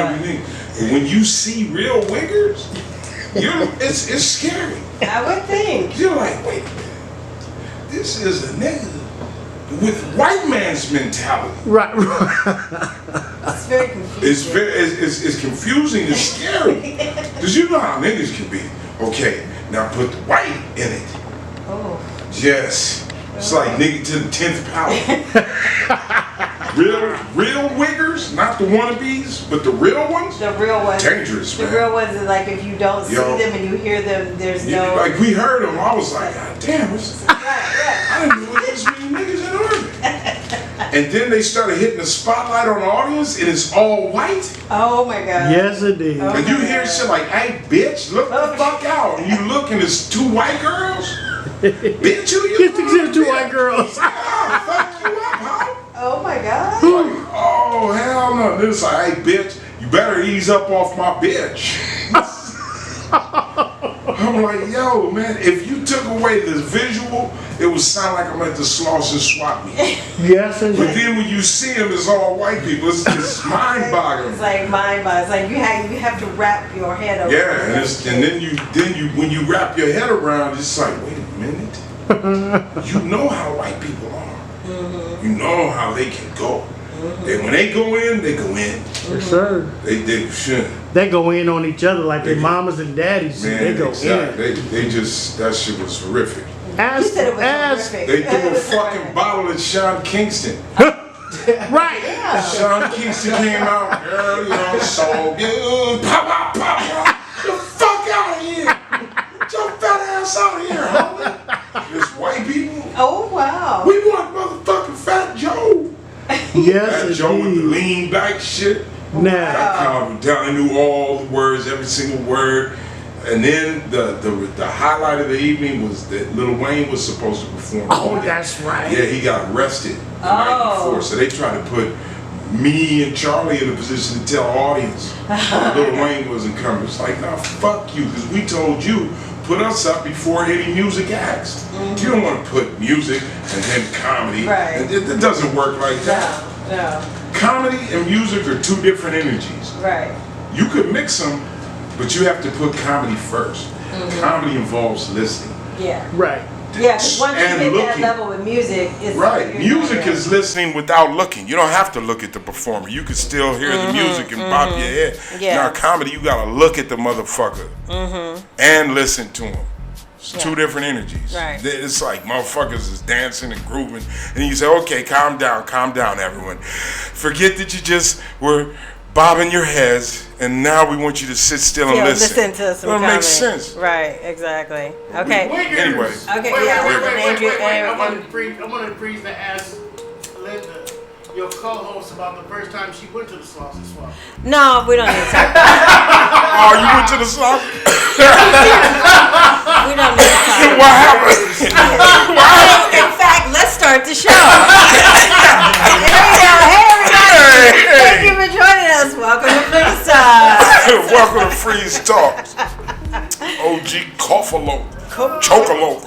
Everything. But when you see real wiggers, it's scary. I would think. You're like, wait a minute. This is a nigga with white man's mentality. Right. It's very confusing. It's confusing and scary. Because you know how niggas can be. Okay, now put the white in it. Oh. Yes. It's like nigga to the 10th power. Real wiggers, not the wannabes, but the real ones. The real ones. Dangerous, man. The real ones is like if you don't see them and you hear them, there's no. Like we heard them, I was like, God damn, Right. I didn't know this many niggas in Oregon. And then they started hitting the spotlight on the audience, and it's all white. Oh my God. Yes, it is. Oh And you hear shit like, "Hey, bitch, look the fuck out!" And you look, and it's two white girls. Bitch, who you? Get the two white girls. Yeah, fuck you up, huh? Oh my God. Like, oh hell no! Then it's like, "Hey, bitch, you better ease up off my bitch." I'm like, yo, man, if you took away the visual, it would sound like I'm at the Slauson swap meet. Yes, But indeed. then when you see them, it's all white people. It's mind-boggling. It's like mind-boggling. It's like you have to wrap your head around. Yeah, and then you when you wrap your head around, it's like, wait a minute. You know how white people are. Mm-hmm. You know how they can go. And when they go in, they go in. Yes, sir. They should. They go in on each other like their mamas and daddies. Man, They go exactly. They just, that shit was horrific. in. You said it was horrific. They threw a fucking bottle at Sean Kingston. Right. Yeah. Sean Kingston came out, girl, you know, so good. Pop, pop, pop, pop. Get the fuck out of here. Get your fat ass out of here, homie. There's white people. Oh wow. We want motherfucking Fat Joe. Yes, Fat Joe with the indeed. lean back shit. Now, I calmed down. I knew all the words, every single word. And then the highlight of the evening was that Lil Wayne was supposed to perform. oh, that's right. Yeah, he got arrested the night before, so they tried to put me and Charlie in a position to tell the audience Lil Wayne wasn't coming. It's like, nah, fuck you, because we told you, put us up before any music acts. You don't want to put music and then comedy. Right. It doesn't work like that. No. Comedy and music are two different energies. Right. You could mix them, but you have to put comedy first. Comedy involves listening. Yeah. Right. Yeah, because once you And hit that looking. level with music, it's Right. you're Music not- is listening without looking. You don't have to look at the performer. You can still hear the music and bop your head. Yeah. Now, comedy, you gotta look at the motherfucker and listen to him. It's two different energies. Right. It's like motherfuckers is dancing and grooving, and you say, "Okay, calm down, everyone. Forget that you just were bobbing your heads, and now we want you to sit still and listen." Listen to some Well, it comedy. makes sense. Right. Exactly. Okay. Wiggers. Anyway. Okay. Wait, Yeah. wait, Andrew. I wanted to freeze to ask Linda, your co-host, about the first time she went to the Slauson Swap. No, we don't need to talk about Oh, you went to the slum? it. We don't need to talk about What happened? it. In fact, let's start the show. Hey, everybody. Thank you for joining us. Welcome to FREEZTALKS. Welcome to FREEZTALKS. OG Coffalo. Chocolo.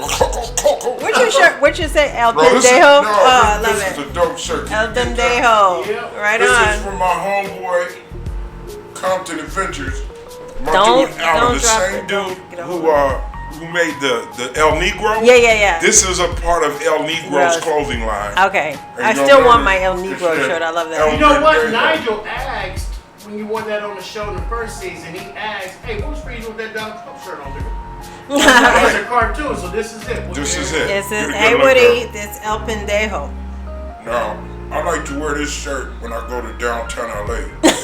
What's your shirt? What's your say? El Bro, this is, Pendejo? no, Oh, I this love is it. a dope shirt. El Pendejo. Yeah. Right This is on. from my homeboy, Compton Adventures. My Don't- dude Alan, don't the drop same it. Don't dude get a hold of who made the El Negro. Yeah. This is a part of El Negro's Gross. clothing line. Okay. And I you know still what? want my El Negro shirt. I love El that. You know what? There you go. Nigel asked when you wore that on the show in the first season. He asked, "Hey, who's Freeze with that Donald Trump shirt on there?" It's a cartoon, so this is it. This is it. This Get is a good Hey look Woody. up. This El Pendejo. Now, I like to wear this shirt when I go to downtown LA. With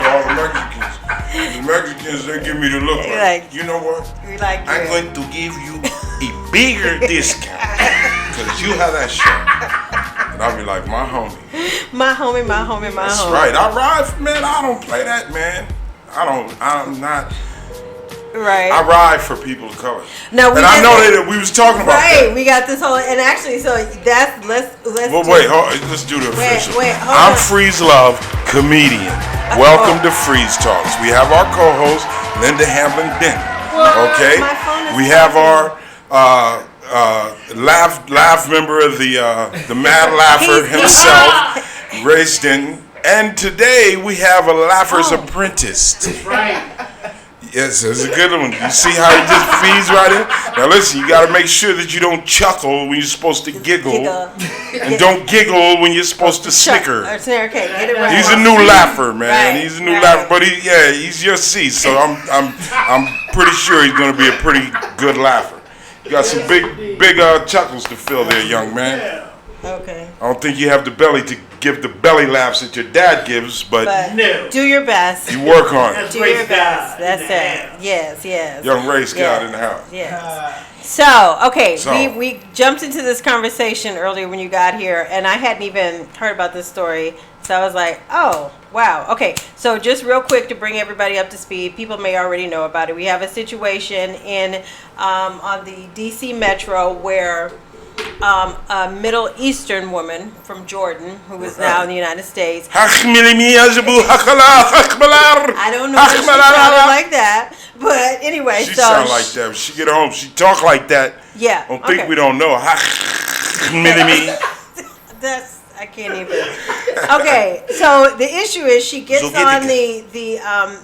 all the Mexicans. The Mexicans, they give me the look like, you know what? We like I'm it. going to give you a bigger discount because you have that shirt. And I'll be like, my homie. My homie. That's right. I ride, man. I don't play that, man. I'm not. Right. I ride for people of color. No, we and I did know that. that we was talking about Right, that. we got this whole, and actually, so that's let's. Well, do- wait, let's do the official. wait, hold I'm on. Freeze Love, comedian. Welcome to FREEZTALKS. We have our co-host, Linda Hamlin Benton. Okay? my phone is We have our laugh member of the Mad Laugher himself, Ray Stenton. And today we have a Laugher's Apprentice. That's right. Yes, that's a good one. You see how he just feeds right in? Now listen, you got to make sure that you don't chuckle when you're supposed to giggle. And don't giggle when you're supposed to snicker. Okay, get it right. He's a new laugher, man. Right, He's a new laugher, but he's your C. So I'm pretty sure he's going to be a pretty good laugher. You got some big chuckles to fill there, young man. Okay. I don't think you have the belly to give the belly laughs that your dad gives, but No. do your best. you work on it. Do your best. That's it. Yes. Young Ray Scout in the house. Yes. So, okay, So. we jumped into this conversation earlier when you got here, and I hadn't even heard about this story. So I was like, oh, wow. Okay, so just real quick to bring everybody up to speed, people may already know about it. We have a situation in on the D.C. Metro where a Middle Eastern woman from Jordan, who is now in the United States. I don't know if she sounded like that, but anyway. She sound like that. When she get home, she talk like that. Yeah. Don't think we don't know. That's, I can't even. Okay, so the issue is she gets on the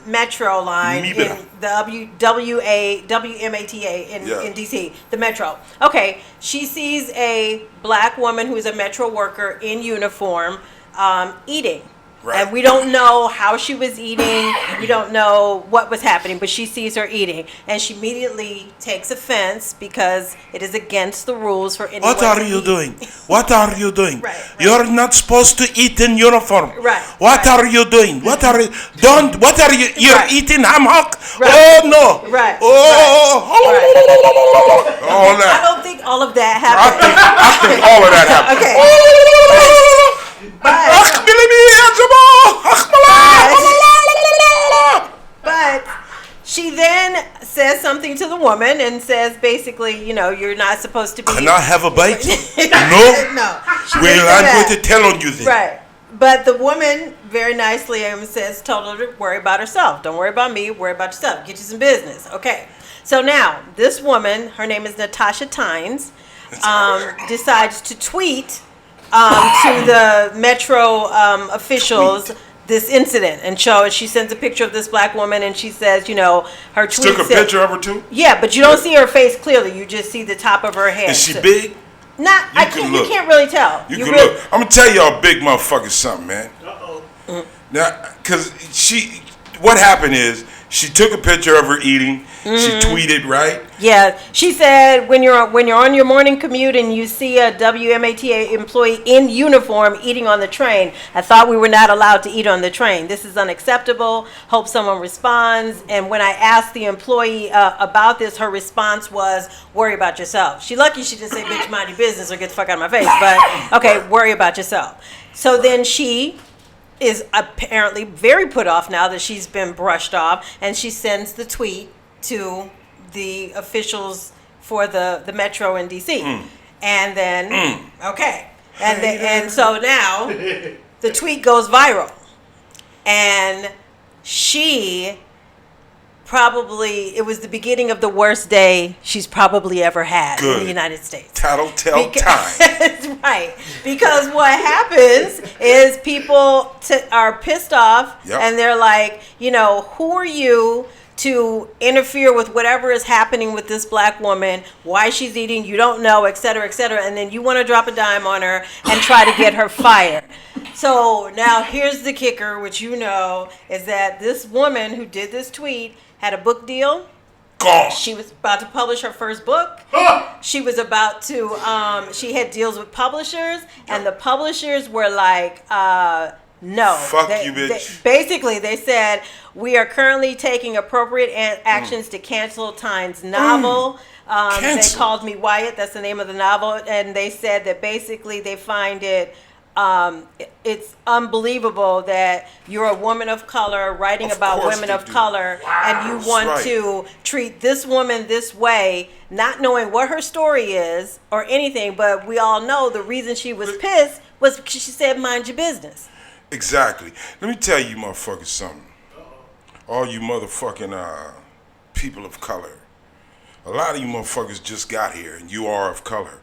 metro line in the WMATA in DC, the metro. Okay, she sees a black woman who is a metro worker in uniform eating. Right. And we don't know how she was eating. We don't know what was happening, but she sees her eating. And she immediately takes offense because it is against the rules for anyone What are you doing? What are you doing? Right. You're not supposed to eat in uniform. Right. What are you doing? What are you? What are you? You're eating ham hock? Right. Oh, no. Right. Oh. Right. All that. I don't think all of that happened. I think all of that happened. Okay. But she then says something to the woman and says basically, you're not supposed to be. Can I have a bite? No. No. Well, I'm going to tell on you then. Right. But the woman very nicely told her to worry about herself. Don't worry about me. Worry about yourself. Get you some business. Okay. So now this woman, her name is Natasha Tynes, decides to tweet to the Metro officials this incident, and she sends a picture of this black woman, and she says, her tweet. Took a picture of her too. Yeah, but you don't see her face clearly. You just see the top of her head. Is she big? Not. You can't really tell. You can look. I'm gonna tell y'all, big motherfuckers, something, man. Now, cause what happened is she took a picture of her eating. She tweeted, right? Yeah, she said when you're on your morning commute and you see a WMATA employee in uniform eating on the train, I thought we were not allowed to eat on the train. This is unacceptable. Hope someone responds. And when I asked the employee about this, her response was, "Worry about yourself." She lucky she didn't say, "Bitch, mind your business or get the fuck out of my face." But okay, worry about yourself. So then she is apparently very put off now that she's been brushed off, and she sends the tweet to the officials for the Metro in DC. And then, and so now the tweet goes viral. And it was the beginning of the worst day she's probably ever had in the United States. Tattletale time. That's right. Because what happens is people are pissed off and they're like, who are you to interfere with whatever is happening with this black woman, why she's eating, you don't know, et cetera, and then you want to drop a dime on her and try to get her fired. So now here's the kicker, which is that this woman who did this tweet had a book deal. She was about to publish her first book. She was about to, she had deals with publishers, and the publishers were like, no. Fuck you, bitch. Basically, they said, we are currently taking appropriate actions to cancel Tynes' novel. They called Me Wyatt. That's the name of the novel. And they said that basically they find it, it's unbelievable that you're a woman of color writing about women of color, and you want to treat this woman this way, not knowing what her story is or anything. But we all know the reason she was pissed was because she said, mind your business. Exactly. Let me tell you motherfuckers something. All you motherfucking people of color. A lot of you motherfuckers just got here and you are of color.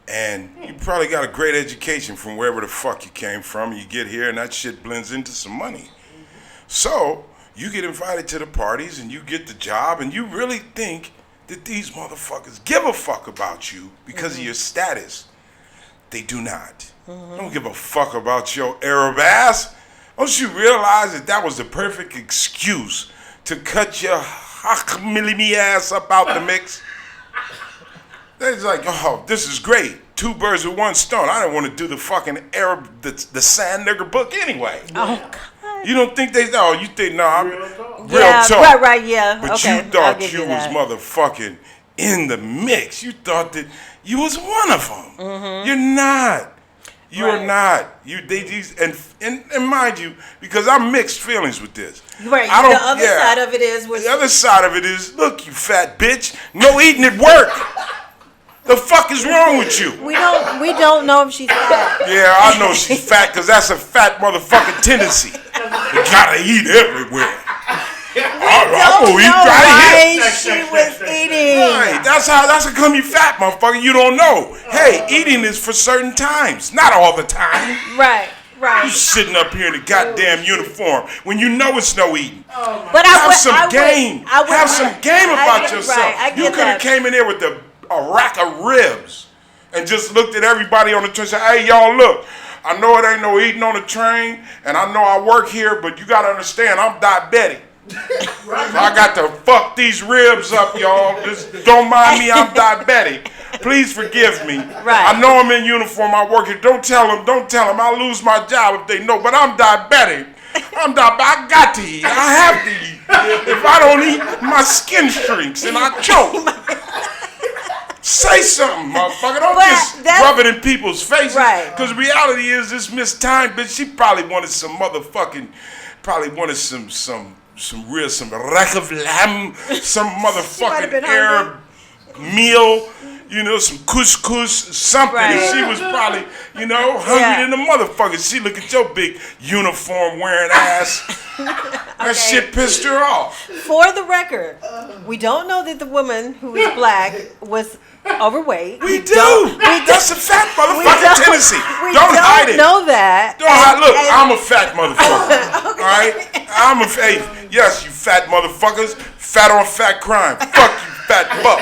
And you probably got a great education from wherever the fuck you came from. You get here and that shit blends into some money. So you get invited to the parties and you get the job and you really think that these motherfuckers give a fuck about you because of your status. They do not. Don't give a fuck about your Arab ass. Don't you realize that that was the perfect excuse to cut your hakmilimi ass up out the mix? They're like, oh, this is great. 2 birds with 1 stone. I didn't want to do the fucking Arab, the sand nigger book anyway. Oh, God. You don't think you think, no, I'm real talk. Right, yeah. But okay, you thought you you was that. motherfucking in the mix. You thought that you was one of them. You're not. You're not. And mind you, because I'm mixed feelings with this. Right. I don't, the other side of it is the other side of it is, look, you fat bitch, no eating at work. The fuck is wrong with you? we don't know if she's fat. Yeah, I know she's fat because that's a fat motherfucking tendency. You gotta eat everywhere. I'm gonna eat right here. She was eating. Right, that's how come you fat, motherfucker. You don't know. Hey, eating is for certain times, not all the time. Right. You sitting up here in the goddamn uniform when you know it's no eating. But Have some game about yourself. Right, You could have came in there with a rack of ribs and just looked at everybody on the train and said, hey, y'all, look, I know it ain't no eating on the train, and I know I work here, but you got to understand, I'm diabetic. So I got to fuck these ribs up, y'all. Just don't mind me, I'm diabetic. Please forgive me. Right. I know I'm in uniform, I work here. Don't tell them, I'll lose my job if they know, but I'm diabetic. I got to eat. I have to eat. If I don't eat, my skin shrinks and I choke. Say something, motherfucker. Don't just rub it in people's faces. Right. Because reality is this Miss Time bitch, she probably wanted some motherfucking, some rack of lamb, some motherfucking Arab meal, some couscous, something. Right. And she was probably, hungry than a motherfucker. She look at your big uniform wearing ass. That shit pissed her off. For the record, we don't know that the woman who is black was overweight. We do. That's a fat motherfucking tendency. We Don't hide it. know that. Don't hide. Look, I'm a fat motherfucker. All right? Yes, you fat motherfuckers. Fat on fat crime. Fuck you, fat buck.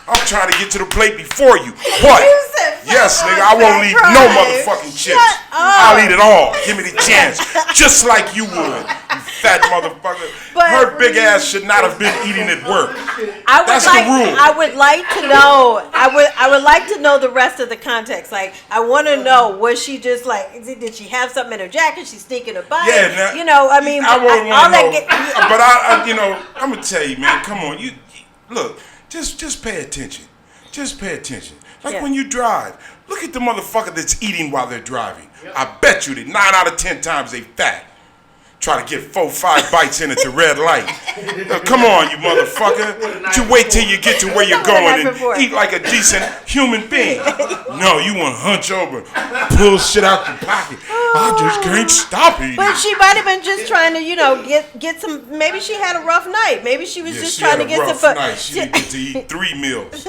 I'm trying to get to the plate before you. What? You said Yes, fat nigga, on I won't fat leave crime. no motherfucking chips. I'll eat it all. Give me the chance. Just like you would, you fat motherfucker. But her big ass should not have been eating at work. That's the rule. I would like to know. I would like to know the rest of the context. Like, I want to know, was she just like? Did she have something in her jacket? She's sneaking a bite. Yeah, I mean, I won't all know. that. But I'm gonna tell you, man. Come on, you look. Just pay attention. Just pay attention. Like when you drive, look at the motherfucker that's eating while they're driving. I bet you that 9 out of 10 times they fat. Try to get 4, 5 bites in at the red light. Come on, you motherfucker. You wait till you get to where you're going and eat like a decent human being. No, you want to hunch over, pull shit out your pocket. I just can't stop eating. But she might have been just trying to, get some. Maybe she had a rough night. Maybe she was just trying to get some food. She didn't get to eat 3 meals.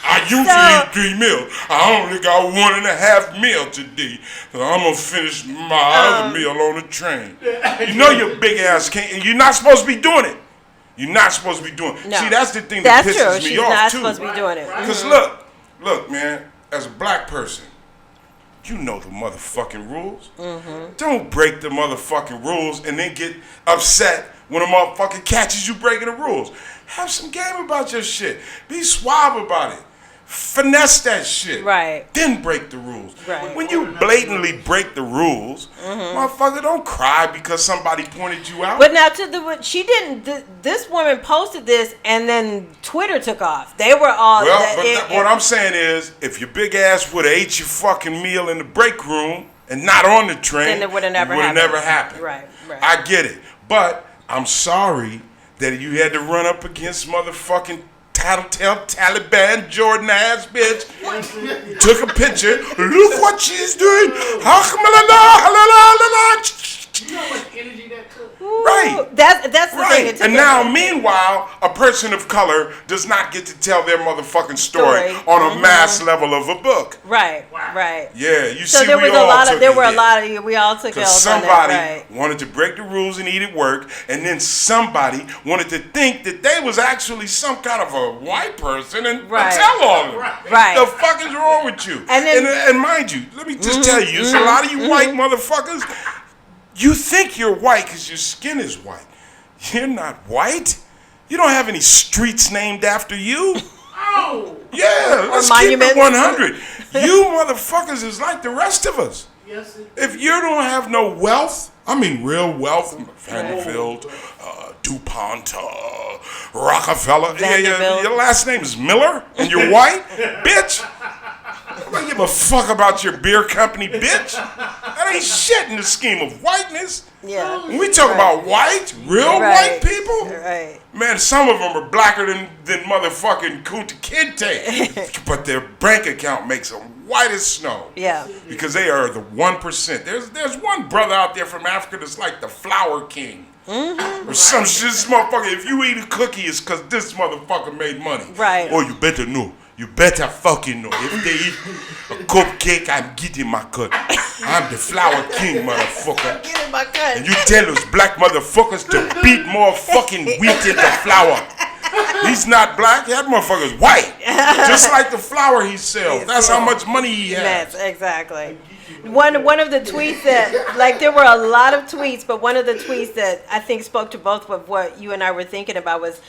I usually eat 3 meals. I only got 1.5 meal today. So I'm gonna finish my other meal on the train. You know your big ass can't. You're not supposed to be doing it. You're not supposed to be doing it. No. See, that's the thing that pisses me She's off not too. supposed to be doing it. Because look, man. As a black person, you know the motherfucking rules. Don't break the motherfucking rules and then get upset when a motherfucker catches you breaking the rules. Have some game about your shit. Be suave about it. Finesse that shit. Right. Then break the rules. Right. When you blatantly break the rules, motherfucker, don't cry because somebody pointed you out. But now she didn't. This woman posted this, and then Twitter took off. They were all. What I'm saying is, if your big ass would have ate your fucking meal in the break room and not on the train, then it would have never happened. Right. I get it, but I'm sorry that you had to run up against motherfucking tattletale Taliban Jordan ass bitch. Took a picture. Look what she's doing. You know how much energy that took? Right. That's the thing. It took And now, meanwhile, a person of color does not get to tell their motherfucking story on a mass level of a book. Right. Yeah, you So see, there was we all a lot took of, there a were a hit. lot of, we all took Because L's on somebody that, wanted to break the rules and eat at work, and then somebody wanted to think that they was actually some kind of a white person and tell on them. Right. The fuck is wrong with you? And mind you, let me just tell you, there's a lot of you white motherfuckers, you think you're white because your skin is white. You're not white. You don't have any streets named after you. Oh! Yeah, let's keep it 100. You motherfuckers is like the rest of us. Yes, it If you don't have no wealth, I mean real wealth, Vanderbilt, DuPont, Rockefeller. Yeah, your last name is Miller and you're white? Bitch! I don't give a fuck about your beer company, bitch. That ain't shit in the scheme of whiteness. Yeah. When we talk about white, real white people, man, some of them are blacker than motherfucking Kunta Kinte. But their bank account makes them white as snow. Yeah. Because they are the 1%. There's one brother out there from Africa that's like the flower king. Or some shit. This motherfucker, if you eat a cookie, it's because this motherfucker made money. Right. Oh, you better know. You better fucking know. If they eat a cupcake, I'm getting my cut. I'm the flower king, motherfucker. Getting my cut. And you tell those black motherfuckers to beat more fucking wheat into flour. He's not black. That motherfucker's white. Just like the flour he sells. That's how much money he has. Yes, exactly. One of the tweets that, like, there were a lot of tweets, but one of the tweets that I think spoke to both of what you and I were thinking about was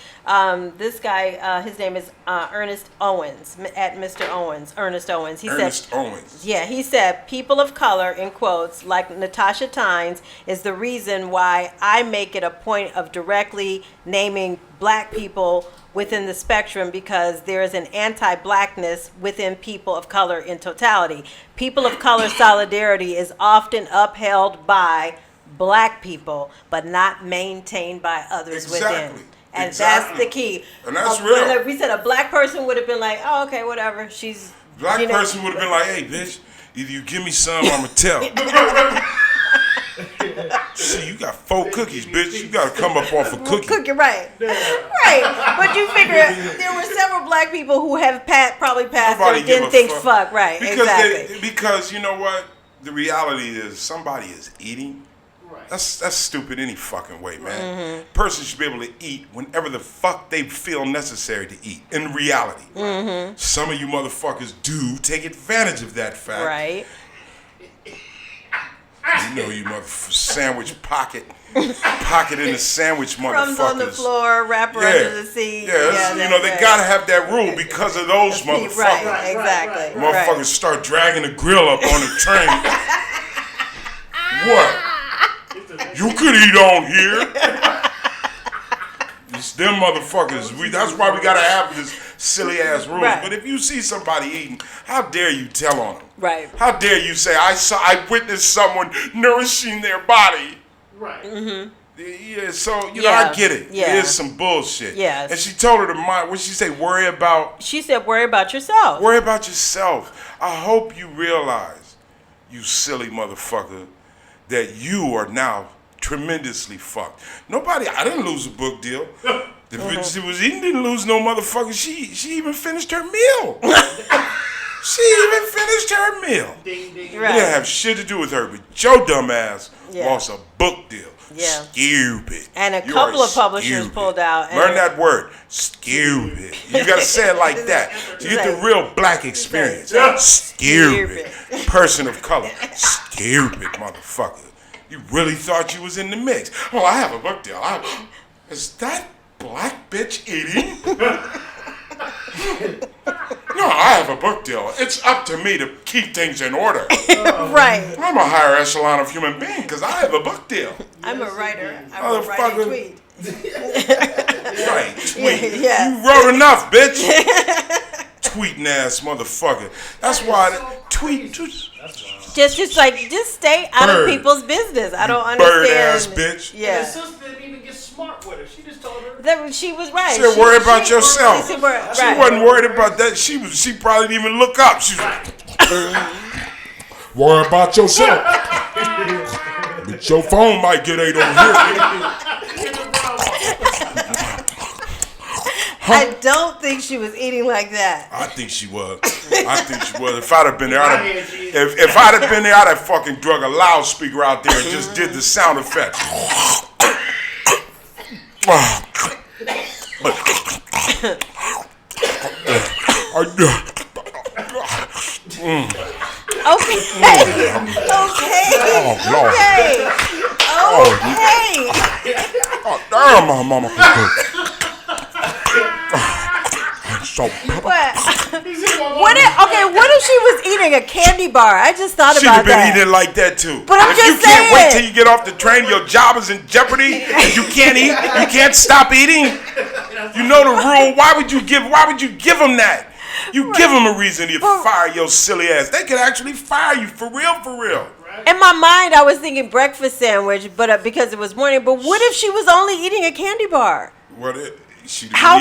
this guy, his name is Ernest Owens, at Mr. Owens, Ernest Owens. He Owens. Yeah, he said, people of color, in quotes, like Natasha Tynes, is the reason why I make it a point of directly naming black people within the spectrum, because there is an anti-blackness within people of color in totality. People of color solidarity is often upheld by black people, but not maintained by others within. And that's the key. And that's real. We said a black person would have been like, oh, okay, whatever. She's Black person would have been like, hey, bitch, either you give me some or I'ma tell. See, you got 4 cookies, bitch. You gotta come up off a cookie. Right. But you figure there were several black people who have probably passed and didn't think fuck. Right, Because you know what? The reality is somebody is eating. That's stupid any fucking way, man. Person should be able to eat whenever the fuck they feel necessary to eat. In reality. Some of you motherfuckers do take advantage of that fact. Right. You know, you sandwich pocket in the sandwich, motherfuckers. Crumbs on the floor, wrapper under the seat. Yeah, you know, they gotta have that rule because of those motherfuckers. Right, exactly. Motherfuckers start dragging the grill up on the train. What? You could eat on here. It's them motherfuckers. That's why we gotta have this silly ass rules. But if you see somebody eating, how dare you tell on them? Right. How dare you say I witnessed someone nourishing their body? Right. Yeah, so you know I get it. Yeah. It is some bullshit. Yes. And she told her to mind. What she say? Worry about. She said, worry about yourself. Worry about yourself. I hope you realize, you silly motherfucker, that you are now tremendously fucked. I didn't lose a book deal. The bitch she was eating didn't lose no motherfucker. She even finished her meal. She even finished her meal. Ding, ding. It didn't have shit to do with her, but your dumb ass lost a book deal. Yeah. Stupid. And a couple of publishers pulled out. Learn that word. Stupid. You gotta say it like that. So you get the real black experience. Stupid. Person of color. Stupid motherfucker. You really thought you was in the mix. Oh, I have a book deal. Is that black bitch eating? No, I have a book deal. It's up to me to keep things in order. Right. I'm a higher echelon of human being because I have a book deal. I'm a writer. I'm a writer tweet. Right, tweet. Yeah. You wrote enough, bitch. Tweeting ass motherfucker. That's why tweet. Just stay out of people's business. I don't understand. Bird ass bitch. Yeah. And the sister didn't even get smart with her. She just told her That she was right. She said, worry about yourself. She wasn't worried about that. She probably didn't even look up. She was worry about yourself. But your phone might get 8 over here. I don't think she was eating like that. I think she was. If I'd have been there, if I'd have been there, I'd have fucking drug a loudspeaker out there and just did the sound effect. Okay. Oh, Lord. Okay. Oh, damn, my mama can cook. So What if she was eating a candy bar? I just thought she'd about have been that. eating like that too. But I'm if just you can't wait saying. till you get off the train, your job is in jeopardy, and you can't eat, you can't stop eating. You know the rule. Why would you give them that? You give them a reason to fire your silly ass. They could actually fire you for real, for real. In my mind, I was thinking breakfast sandwich, but because it was morning. But what if she was only eating a candy bar? How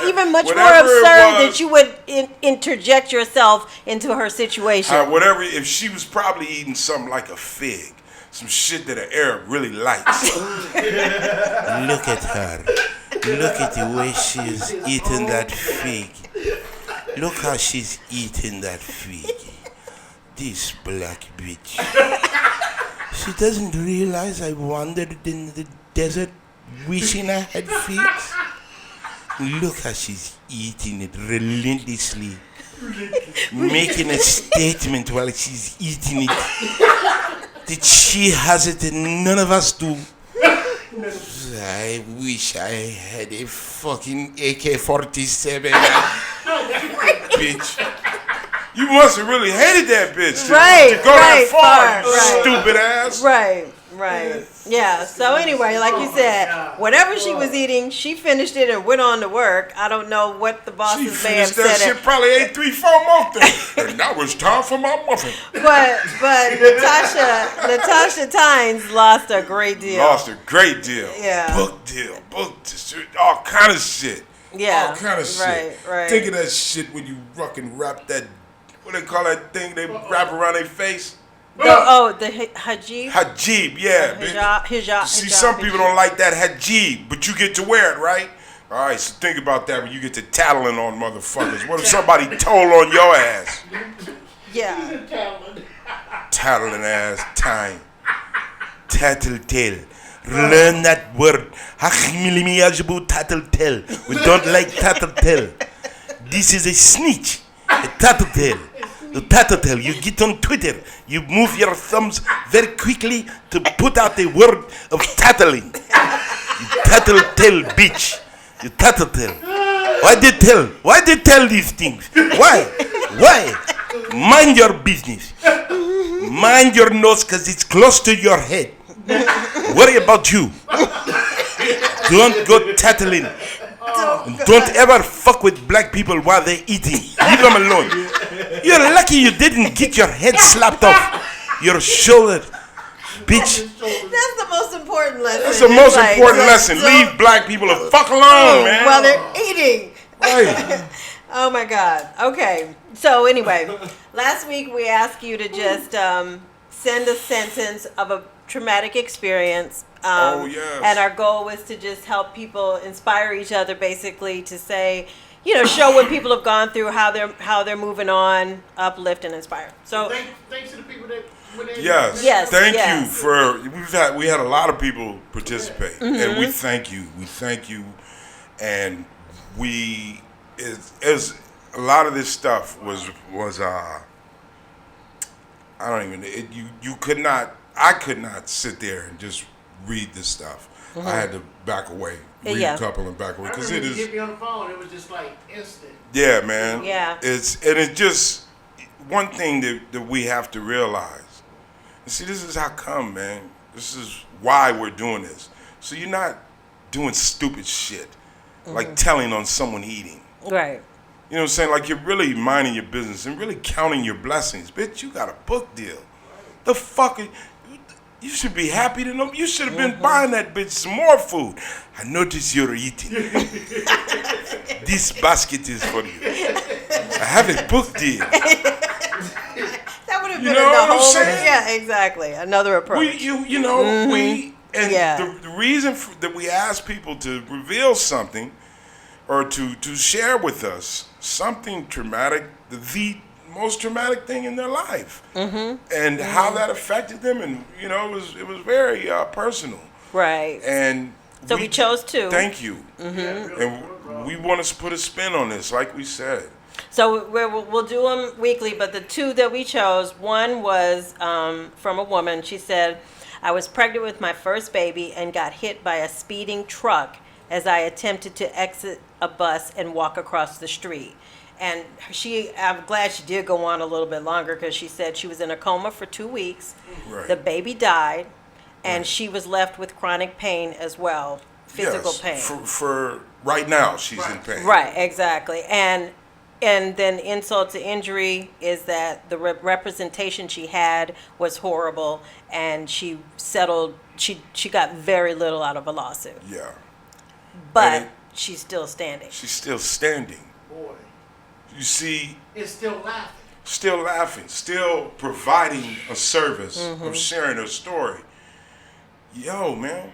even much more absurd that you would interject yourself into her situation. If she was probably eating something like a fig, some shit that an Arab really likes. Look at her. Look at the way she's eating that fig. Look how she's eating that fig. This black bitch. She doesn't realize I wandered in the desert wishing I had figs. Look how she's eating it relentlessly. Making a statement while she's eating it. That she has it and none of us do. I wish I had a fucking AK-47. Bitch. You must have really hated that bitch to go that far, stupid ass. Right. Yeah. So anyway, like you said, whatever she was eating, she finished it and went on to work. I don't know what the bosses may have said. That shit probably ate 3-4 more things. And now it's time for my muffin. But Natasha Tynes lost a great deal. Yeah. Book deal. All kind of shit. Yeah. All kind of shit. Right. Think of that shit when you fucking wrap that, what they call that thing they wrap around their face? The hijab. Hijab, yeah. Hijab. See, some people don't like that hijab, but you get to wear it, right? All right, so think about that when you get to tattling on motherfuckers. What if somebody told on your ass? Yeah. Tattling ass time. Tattletale. Learn that word. Tattletale. We don't like tattletale. This is a snitch. A tattletale. The tattletale. You get on Twitter. You move your thumbs very quickly to put out the word of tattling. You tattletale bitch. You tattletale. Why they tell these things? Why? Mind your business. Mind your nose because it's close to your head. Worry about you. Don't go tattling. Don't ever fuck with black people while they're eating. Leave them alone. You're lucky you didn't get your head slapped off your shoulder, bitch. That's the most important lesson. That's the most important lesson. Leave black people the fuck alone, man. While they're eating. Right. Oh my God. Okay. So anyway, last week we asked you to just send a sentence of a traumatic experience. Yes. And our goal was to just help people inspire each other, basically, to say, show what people have gone through, how they're moving on, uplift and inspire. So thanks to the people that. Yes. Thank you for we had a lot of people participate, and we thank you. And as a lot of this stuff was I could not sit there and just read this stuff. I had to back away, read a couple and back away because it is. Get me on the phone. It was just like instant. Yeah, man. Yeah. It's just one thing that we have to realize. And see, this is how come, man. This is why we're doing this. So you're not doing stupid shit like telling on someone eating. Right. You know what I'm saying? Like you're really minding your business and really counting your blessings. Bitch, you got a book deal. The fuck? You should be happy to know. You should have been buying that bitch some more food. I notice you're eating. This basket is for you. I have a book deal. That would have been know what I'm saying? Yeah, exactly. Another approach. We And Yeah. the reason that we ask people to reveal something or to share with us something traumatic, the most traumatic thing in their life, and how that affected them, and it was very personal. Right. And So we chose two. Thank you. And we want to put a spin on this, like we said. So we'll do them weekly, but the two that we chose, one was from a woman. She said, I was pregnant with my first baby and got hit by a speeding truck as I attempted to exit a bus and walk across the street. And I'm glad she did go on a little bit longer, because she said she was in a coma for 2 weeks. Right. The baby died, and she was left with chronic pain as well, physical Yes, pain. For right now, she's in pain. Right, exactly. And then insult to injury is that the representation she had was horrible, and she settled. She got very little out of a lawsuit, Yeah. but And she's still standing. she's still standing. Boy, You see, it's still laughing. still laughing, still providing a service of sharing her story. Yo, man,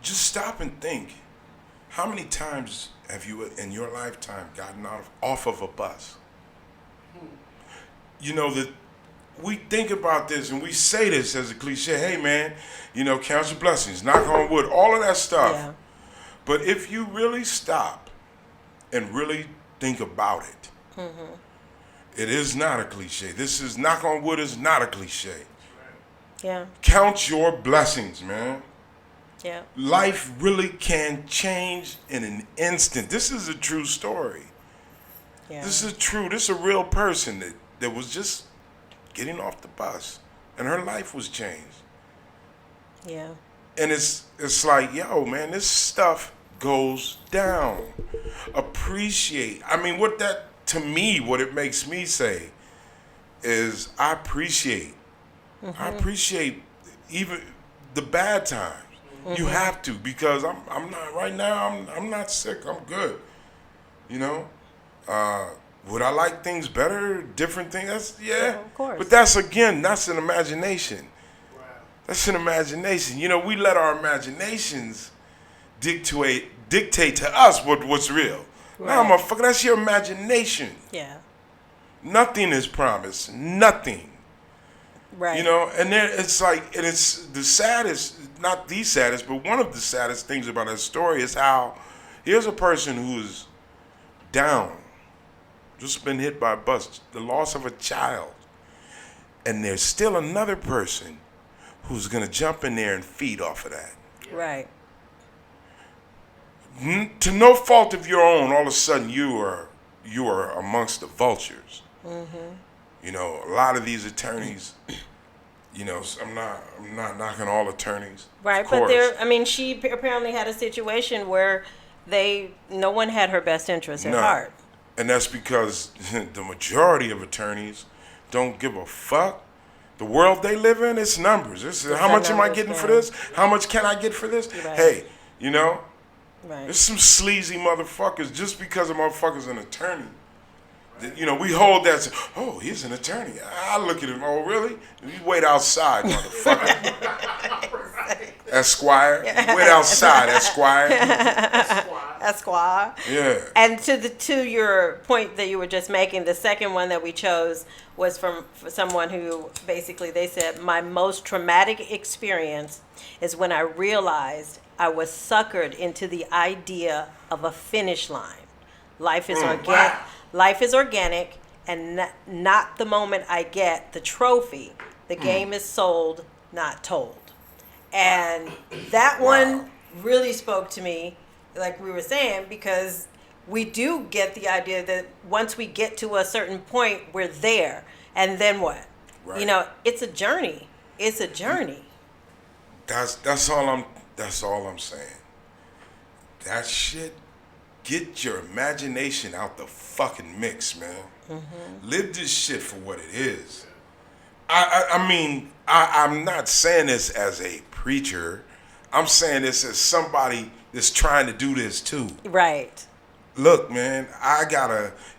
just stop and think. How many times have you in your lifetime gotten off of a bus? That we think about this and we say this as a cliche. Hey, man, count your blessings, knock on wood, all of that stuff. Yeah. But if you really stop and really think about it, it is not a cliche. This is, knock on wood, is not a cliche. Yeah, Count your blessings, man. yeah, Life really can change in an instant. This is a true story. yeah. This is true. This is a real person that was just getting off the bus, and her life was changed. Yeah. And it's like, yo, man, this stuff goes down. Appreciate. I mean, what it makes me say is I appreciate. I appreciate even the bad times. You have to, because I'm not right now. I'm not sick. I'm good. Would I like things better, different things? Yeah. Of course. But that's an imagination. That's an imagination. We let our imaginations dictate to us what's real. Nah, Right. motherfucker, that's your imagination. Yeah. Nothing is promised. Nothing. Right. And then it's like, and it's the saddest, not the saddest, but one of the saddest things about that story is how here's a person who's down, just been hit by a bus, the loss of a child, and there's still another person who's going to jump in there and feed off of that. Right. To no fault of your own, all of a sudden you are amongst the vultures. A lot of these attorneys, I'm not knocking all attorneys. Right, of but course. she apparently had a situation where no one had her best interest at No. heart. And that's because the majority of attorneys don't give a fuck. The world they live in, it's numbers. It's how a much am I numbers getting for game. this? How much can I get for this? Right. Hey, Right. there's some sleazy motherfuckers just because a motherfucker's an attorney. We hold that. Oh, he's an attorney. I look at him. Oh, really? You wait outside, motherfucker. Esquire. You wait outside, Esquire. Esquire. Yeah. And to your point that you were just making, the second one that we chose was for someone who basically, they said, my most traumatic experience is when I realized I was suckered into the idea of a finish line. Life is organic, and not the moment I get the trophy. The game is sold, not told. And that one really spoke to me, like we were saying, because we do get the idea that once we get to a certain point, we're there. And then what? Right. It's a journey. It's a journey. That's all I'm saying. That shit, get your imagination out the fucking mix, man. Live this shit for what it is. I mean, I'm not saying this as a preacher. I'm saying this as somebody that's trying to do this too. Right. Look, man,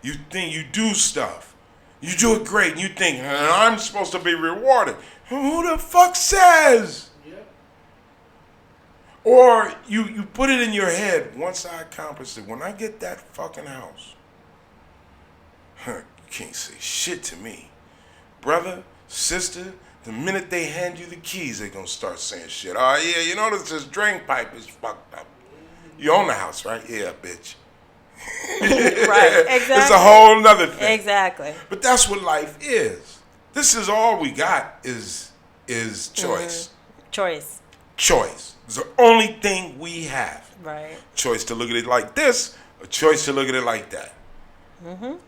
you think you do stuff. You do it great, and you think, I'm supposed to be rewarded. Who the fuck says? Yep. Or you put it in your head, once I accomplish it, when I get that fucking house, you can't say shit to me. Brother, sister, the minute they hand you the keys, they gonna start saying shit. Oh yeah, you notice this drain pipe is fucked up. You own the house, right? Yeah, bitch. Right, exactly. It's a whole nother thing. Exactly. But that's what life is. This is all we got is choice. Choice. Choice. It's the only thing we have. Right. Choice to look at it like this, a choice to look at it like that.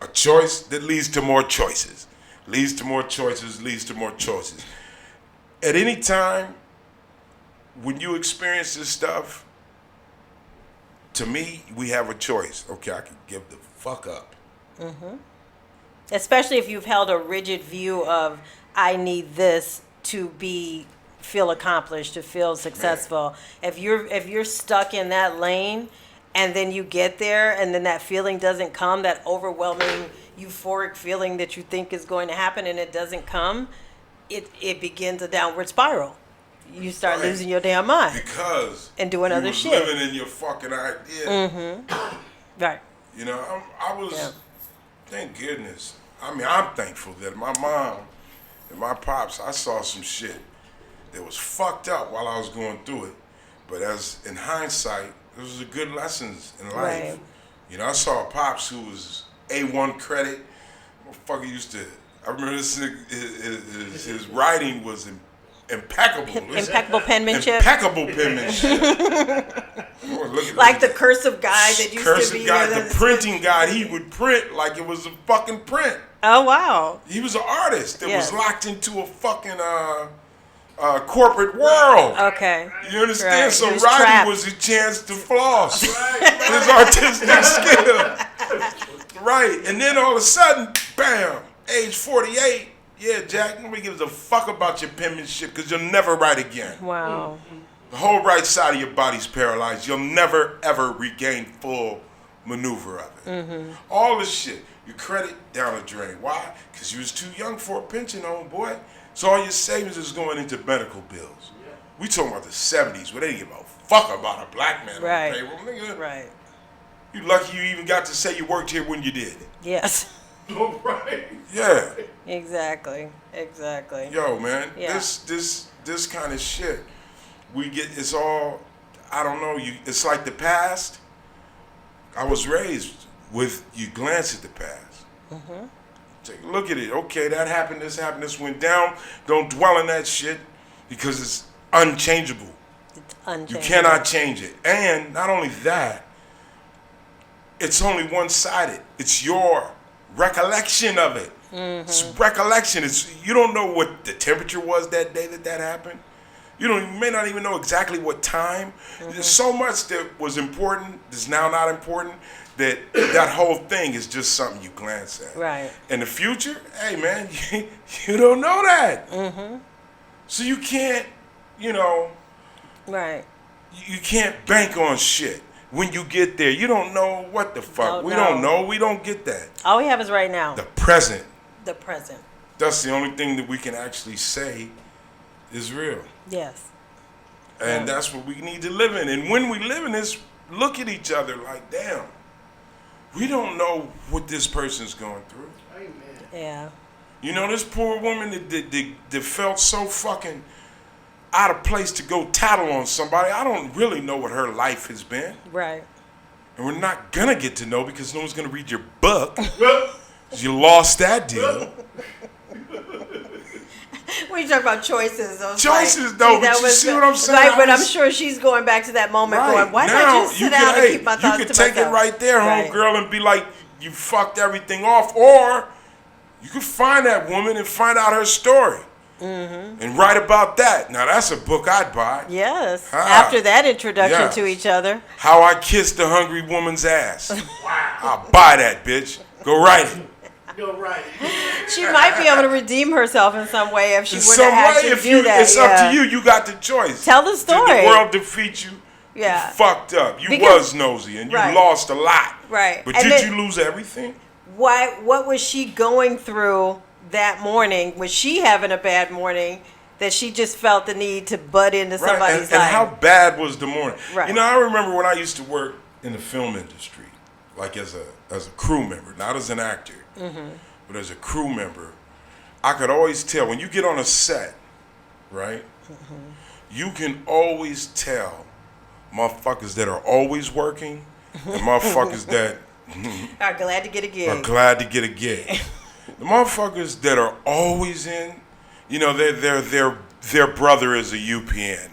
A choice that leads to more choices. Leads to more choices, leads to more choices. At any time, when you experience this stuff, to me, we have a choice. Okay, I can give the fuck up. Especially if you've held a rigid view of, I need this to feel accomplished, to feel successful. If you're stuck in that lane, and then you get there, and then that feeling doesn't come, that overwhelming euphoric feeling that you think is going to happen, and it doesn't come, it begins a downward spiral. You start losing your damn mind. Because and doing you other was shit. living in your fucking idea. Right. You know, I was, thank goodness. I mean, I'm thankful that my mom and my pops, I saw some shit that was fucked up while I was going through it. But as in hindsight, those are good lessons in life. Right. You know, I saw a pops who was A1 credit. Motherfucker used to, I remember this nigga, his writing was impeccable. Impeccable penmanship. Impeccable penmanship. Like the cursive guide that used cursive to be guide, there. the printing guide, he would print like it was a fucking print. Oh, wow. He was an artist that Yes. was locked into a fucking corporate world. Okay. You understand? Right. So He was writing trapped. was a chance to floss his artistic skill. Right. And then all of a sudden, bam, age 48. Yeah, Jack, nobody gives a fuck about your penmanship because you'll never write again. Wow. The whole right side of your body's paralyzed. You'll never, ever regain full maneuver of it. All this shit. Your credit down the drain. Why? Because you was too young for a pension, old boy. So all your savings is going into medical bills. We talking about the 70s where they didn't give a fuck about a black man Right. on the payroll. Nigga, Right. you lucky you even got to say you worked here when you did. Yes. Oh, right. Yeah. Exactly. Exactly. Yo, man, Yeah. this kind of shit, we get, it's all, I don't know, it's like the past. I was raised with, you glance at the past. Take a look at it. Okay, that happened, this went down. Don't dwell in that shit because it's unchangeable. It's unchangeable. You cannot change it. And not only that, it's only one-sided. It's your recollection of it. It's recollection. You don't know what the temperature was that day that happened. You may not even know exactly what time. There's so much that was important that's now not important that whole thing is just something you glance at. Right. In the future, hey man, you don't know that. So you can't, Right. you can't bank on shit. When you get there, you don't know what the fuck. No, we no. don't know. We don't get that. All we have is right now. The present. The present. That's the only thing that we can actually say is real. Yes. And that's what we need to live in. And when we live in this, look at each other like, damn, we don't know what this person's going through. Amen. Yeah. You know, this poor woman that felt so fucking out of place to go tattle on somebody. I don't really know what her life has been. Right. And we're not going to get to know because no one's going to read your book. You lost that deal. When you talk about choices, I was Choices, like, though, that but you was see what I'm saying? Right, I but I'm was- sure she's going back to that moment going, why now, not just sit down and keep my thoughts you to can take myself? it right there, Right. homegirl, and be like, you fucked everything off. Or you can find that woman and find out her story. And write about that. Now, that's a book I'd buy. Yes. Ah. After that introduction Yeah. to each other. How I Kissed a Hungry Woman's Ass. I'll buy that, bitch. Go write it. You're right. She might be able to redeem herself in some way if she In would some have way, actually if do you, that. it's up to you. You got the choice. Tell the Did story. the world defeat you? Yeah. You fucked up. You Because- was nosy and you Right. lost a lot. Right. But And did then- you lose everything? What was she going through that morning? Was she having a bad morning? that she just felt the need to butt into Right, somebody's and life. how bad was the morning? Right. You know, I remember when I used to work in the film industry, like as a crew member, not as an actor, but as a crew member. I could always tell when you get on a set, right? You can always tell motherfuckers that are always working and motherfuckers that are glad to get a gig. are glad to get a gig. The motherfuckers that are always in, you know, their brother is a UPN.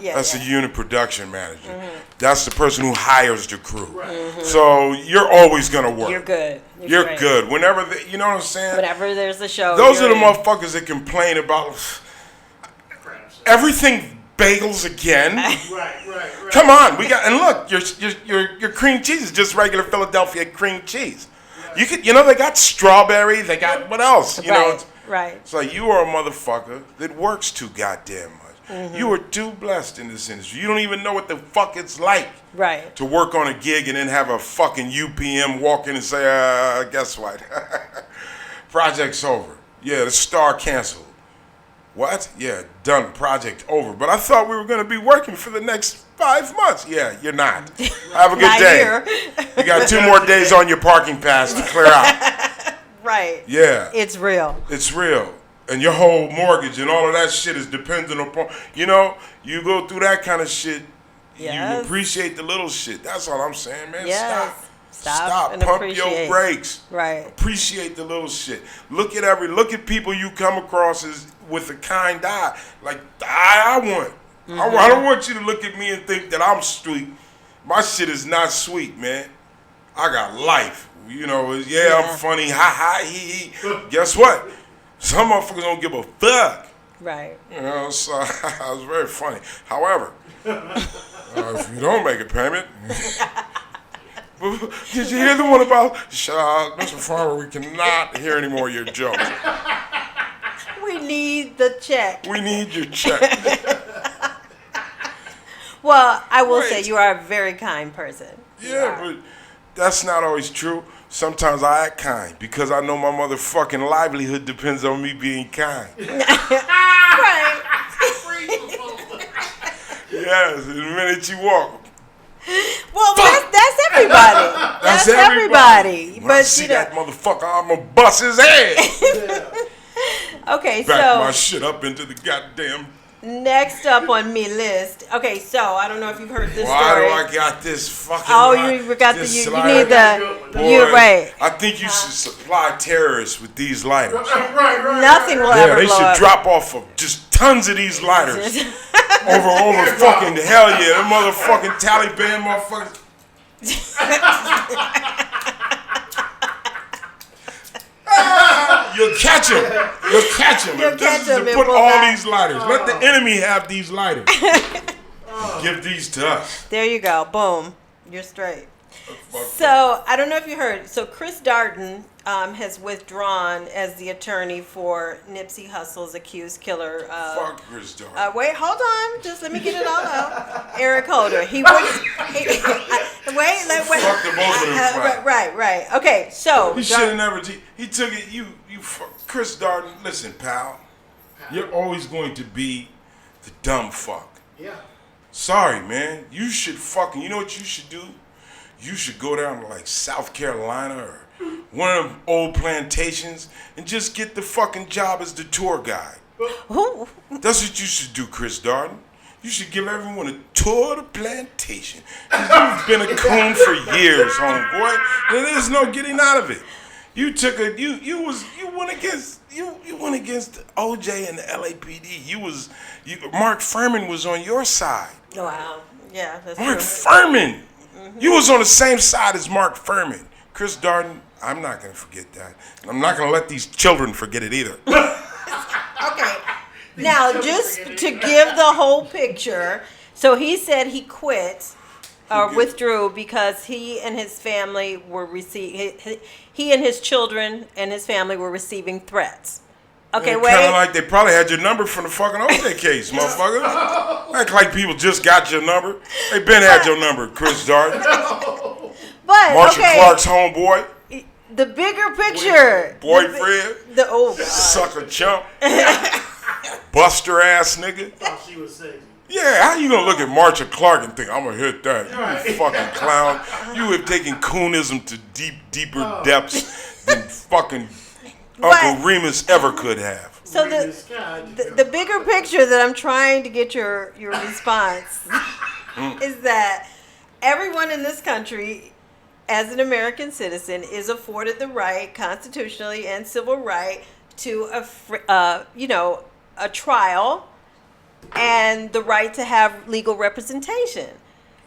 That's a unit production manager. That's the person who hires the crew. So you're always gonna work. You're good. You're great. good. Whenever you know what I'm saying. Whenever there's a show. Those are the in. motherfuckers that complain about everything bagels again. Right. Come on, we got and look, your cream cheese is just regular Philadelphia cream cheese. You could, you know, they got strawberry. They got what else? You know. Right. It's like you are a motherfucker that works too goddamn much. You are too blessed in this industry. You don't even know what the fuck it's like Right. to work on a gig and then have a fucking UPM walk in and say, guess what? Project's over. Yeah, the star canceled. What? Yeah, done. Project over. But I thought we were going to be working for the next 5 months. Yeah, you're not. Have a good Not day. here. You got 2 more days on your parking pass to clear out. Right. Yeah. It's real. It's real. And your whole mortgage and all of that shit is dependent upon, you know, you go through that kind of shit, Yes. you appreciate the little shit. That's all I'm saying, man. Yes. Stop. and Pump appreciate. your brakes. Right. Appreciate the little shit. Look at people you come across as with a kind eye. Like the eye I want. I don't want you to look at me and think that I'm sweet. My shit is not sweet, man. I got life. You know, I'm funny. Ha, he. Guess what? Some motherfuckers don't give a fuck. Right. You know, so it was very funny. However, if you don't make a payment, did you hear the one about, Mr. Farmer, we cannot hear any more of your jokes. We need the check. We need your check. Well, I will Right. say you are a very kind person. Yeah, but that's not always true. Sometimes I act kind because I know my motherfucking livelihood depends on me being kind. Right. Yes, the minute you walk. Well, that's everybody. That's everybody. When I But see you know, that motherfucker, I'm gonna bust his head. okay. Back my So shit up into the goddamn. next up on me list. Okay, so I don't know if you've heard this Why story. do I got this fucking? Oh, you got the this you lighter? need the Boy, you're right. I think you should supply terrorists with these lighters. Nothing will Yeah, ever they blow should up. drop off of just tons of these lighters over fucking hell yeah, them motherfucking Taliban motherfuckers. You'll catch him. You'll catch him. You'll This catch is him to and put pull all back. these lighters. Let the enemy have these lighters. Give these to us. There you go. Boom. You're straight. So I don't know if you heard. So Chris Darden has withdrawn as the attorney for Nipsey Hussle's accused killer. Fuck Chris Darden. Wait, hold on. Just let me get it all out. Eric Holder. He was. Wait. Fuck the both of them. Right. Okay. So He should have never. He took it. You. Chris Darden. Listen, pal. You're always going to be the dumb fuck. Yeah. Sorry, man. You should fucking. You know what you should do? You should go down to like South Carolina or one of them old plantations and just get the fucking job as the tour guide. Who? That's what you should do, Chris Darden. You should give everyone a tour of the plantation. 'Cause you've been a coon for years, homeboy. There's no getting out of it. You took a you went against OJ and the LAPD. Mark Furman was on your side. Wow. Yeah, that's Mark true. Furman. You was on the same side as Mark Furman. Chris Darden, I'm not going to forget that. And I'm not going to let these children forget it either. Okay. Now, just to give the whole picture, so he said he quit or withdrew because he and his family were he and his children and his family were receiving threats. Okay, Kind of wait. like they probably had your number from the fucking OJ case, motherfucker. Act like people just got your number. They been had your number, Chris Darden. But Marshall okay, Clark's homeboy, the bigger picture. boyfriend, The oh God. sucker chump. Buster ass nigga. Thought she was sexy. Yeah, how you gonna look at Marsha Clark and think I'm gonna hit that? Right. You fucking clown. You have taken coonism to deeper depths than fucking Uncle Remus ever could have. So the bigger picture that I'm trying to get your response is that everyone in this country, as an American citizen, is afforded the right, constitutionally and civil right, to a trial and the right to have legal representation.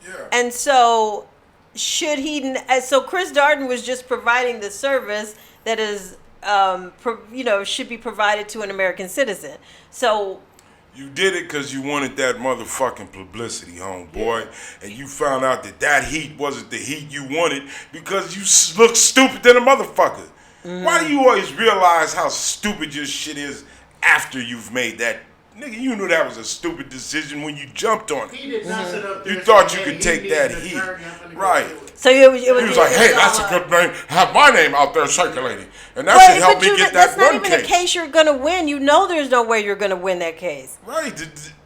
Yeah. And so so Chris Darden was just providing the service that is should be provided to an American citizen. So you did it because you wanted that motherfucking publicity, homeboy, and you found out that heat wasn't the heat you wanted because you look stupid than a motherfucker. Why do you always realize how stupid your shit is after you've made that? Nigga, you knew that was a stupid decision when you jumped on it. He did not sit up there. You thought you could take that heat. Right. So it was like, hey, that's a good name. Have my name out there circulating. And that should help me get that one case. That's not even a case you're going to win. You know there's no way you're going to win that case. Right.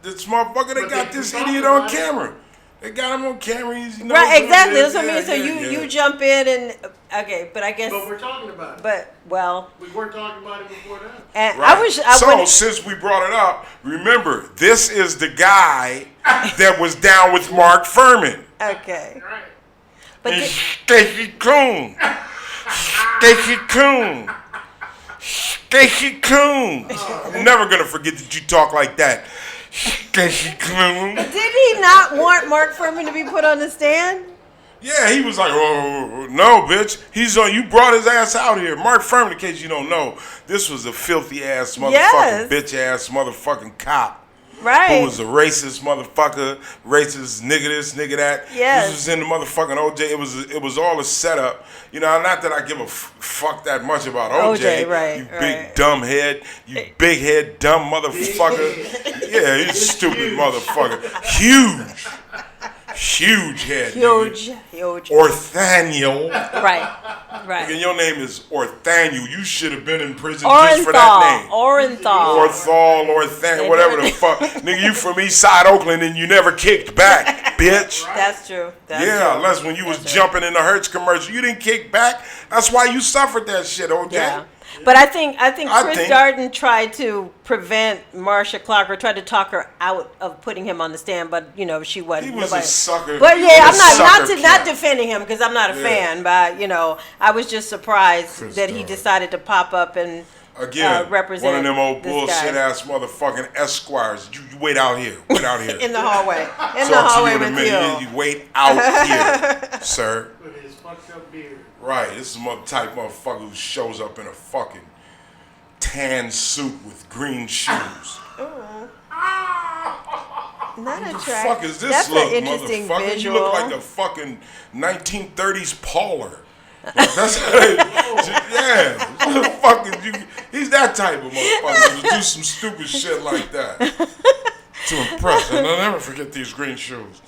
This motherfucker, they got this idiot on camera. They got him on camera. Right, exactly. That's what I mean. So you jump in and, okay, but I guess. But we're talking about it. But, well. We weren't talking about it before that. And right. Since we brought it up, remember, this is the guy that was down with Mark Furman. Okay. Right. But Stacey Coon. Stacey Coon. Stacey Coon. I'm never going to forget that you talk like that. Stacey Coon. Did he not want Mark Furman to be put on the stand? Yeah, he was like, oh, no, bitch. You brought his ass out here. Mark Furman, in case you don't know, this was a filthy ass motherfucking bitch ass motherfucking cop. Right. Who was a racist motherfucker, racist nigga this, nigga that. Yes. This was in the motherfucking OJ. It was all a setup. You know, not that I give a fuck that much about OJ. Right, you big dumb head. You big head dumb motherfucker. Yeah, you stupid motherfucker. Huge head. Huge. Orthaniel. Right. And your name is Orthaniel. You should have been in prison just for that name. Orthaniel, whatever the fuck. Nigga, you from East Side Oakland and you never kicked back, bitch. That's true. Unless when you was jumping in the Hertz commercial, you didn't kick back. That's why you suffered that shit, OJ. Yeah. But I think Chris Darden tried to prevent Marsha Clark, or tried to talk her out of putting him on the stand, but she wasn't. He was a sucker. But yeah, I'm not defending him because I'm not a fan, but I was just surprised that he decided to pop up and represent one of them old bullshit ass motherfucking esquires. You wait out here. Wait out here. In the hallway. In the hallway with you. You wait out here, sir. With his fucked up beard. Right, this is the type of motherfucker who shows up in a fucking tan suit with green shoes. Not Who the attractive. fuck is this That's look, an interesting motherfucker? visual. You look like a fucking 1930s Pauler. That's yeah. Fucking, he's that type of motherfucker to do some stupid shit like that to impress. And I'll never forget these green shoes.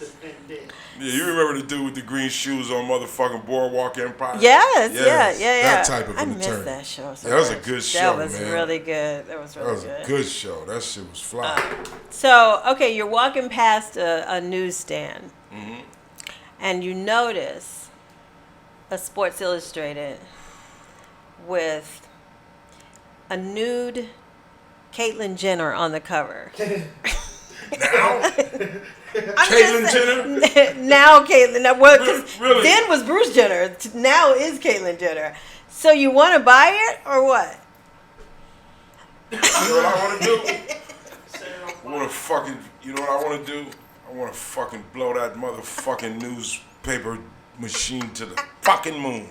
Yeah, you remember the dude with the green shoes on motherfucking Boardwalk Empire? Yes, yeah. That type of I an attorney. missed that show. That was a good show, man. That was really good. That was a good show. That shit was fly. So, okay, you're walking past a newsstand, and you notice a Sports Illustrated with a nude Caitlyn Jenner on the cover. Now? Caitlyn Jenner? Now Caitlyn. Well, because really? then was Bruce Jenner. Now is Caitlyn Jenner. So you want to buy it or what? You know what I want to do? You know what I want to do? I want to fucking blow that motherfucking newspaper machine to the fucking moon.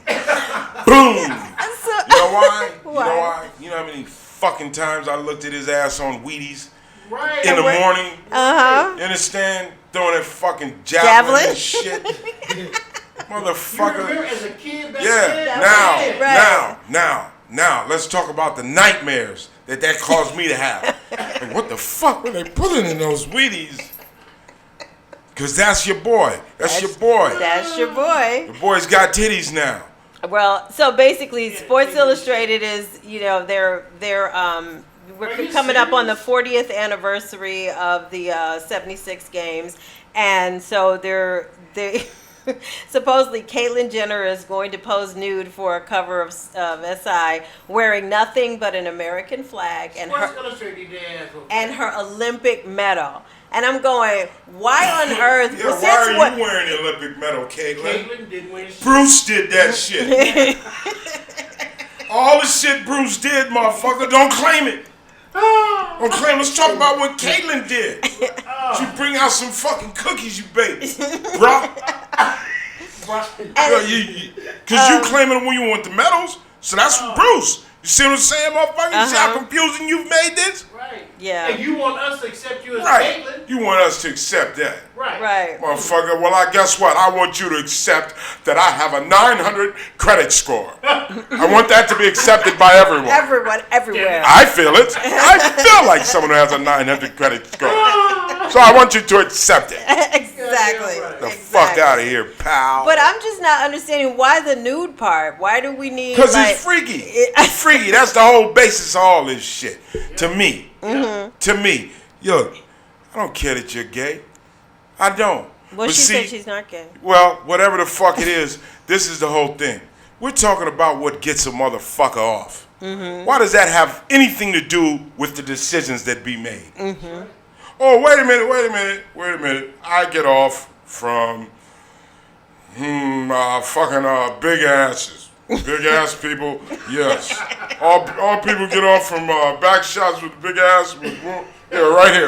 Boom! You know why? You know why? You know how many fucking times I looked at his ass on Wheaties? Right. In the morning. Uh-huh. You understand? Throwing that fucking javelin and shit. Motherfucker. You remember as a kid back then? Now, let's talk about the nightmares that caused me to have. Like, what the fuck were they putting in those Wheaties? Because that's your boy. That's your boy. That's your boy. The boy's got titties now. Well, so basically, Sports Illustrated is, we're Are you coming up on the serious? 40th anniversary of the 76 games, and so they supposedly Caitlyn Jenner is going to pose nude for a cover of SI, wearing nothing but an American flag and Sports her Illustrated did ass whooping. and her Olympic medal. And I'm going, why on earth? Yeah, why are you wearing the Olympic medal, Caitlyn? Caitlyn didn't win shit. Bruce did that shit. All the shit Bruce did, motherfucker, don't claim it. Don't claim. Let's talk about what Caitlyn did. She bring out some fucking cookies you baked, bruh. Because you claiming when you want the medals, so that's Bruce. You see what I'm saying, motherfucker? You see how confusing you've made this? Right. Yeah. And you want us to accept you as Right. Caitlyn? You want us to accept that. Right. Right. Motherfucker, well, I guess what? I want you to accept that I have a 900 credit score. I want that to be accepted by everyone. Everyone, everywhere. I feel it. I feel like someone who has a 900 credit score. So I want you to accept it. Exactly. Yeah, right. The fuck out of here, pal. But I'm just not understanding why the nude part. Why do we need? Because like, it's freaky. It's freaky. That's the whole basis of all this shit. To me. To me. Yo, I don't care that you're gay. I don't. Well, But she see, said she's not gay. well, whatever the fuck it is, this is the whole thing. We're talking about what gets a motherfucker off. Why does that have anything to do with the decisions that be made? Oh, wait a minute. I get off from fucking big asses. Big ass people, yes. All people get off from back shots with big ass. Yeah, right here.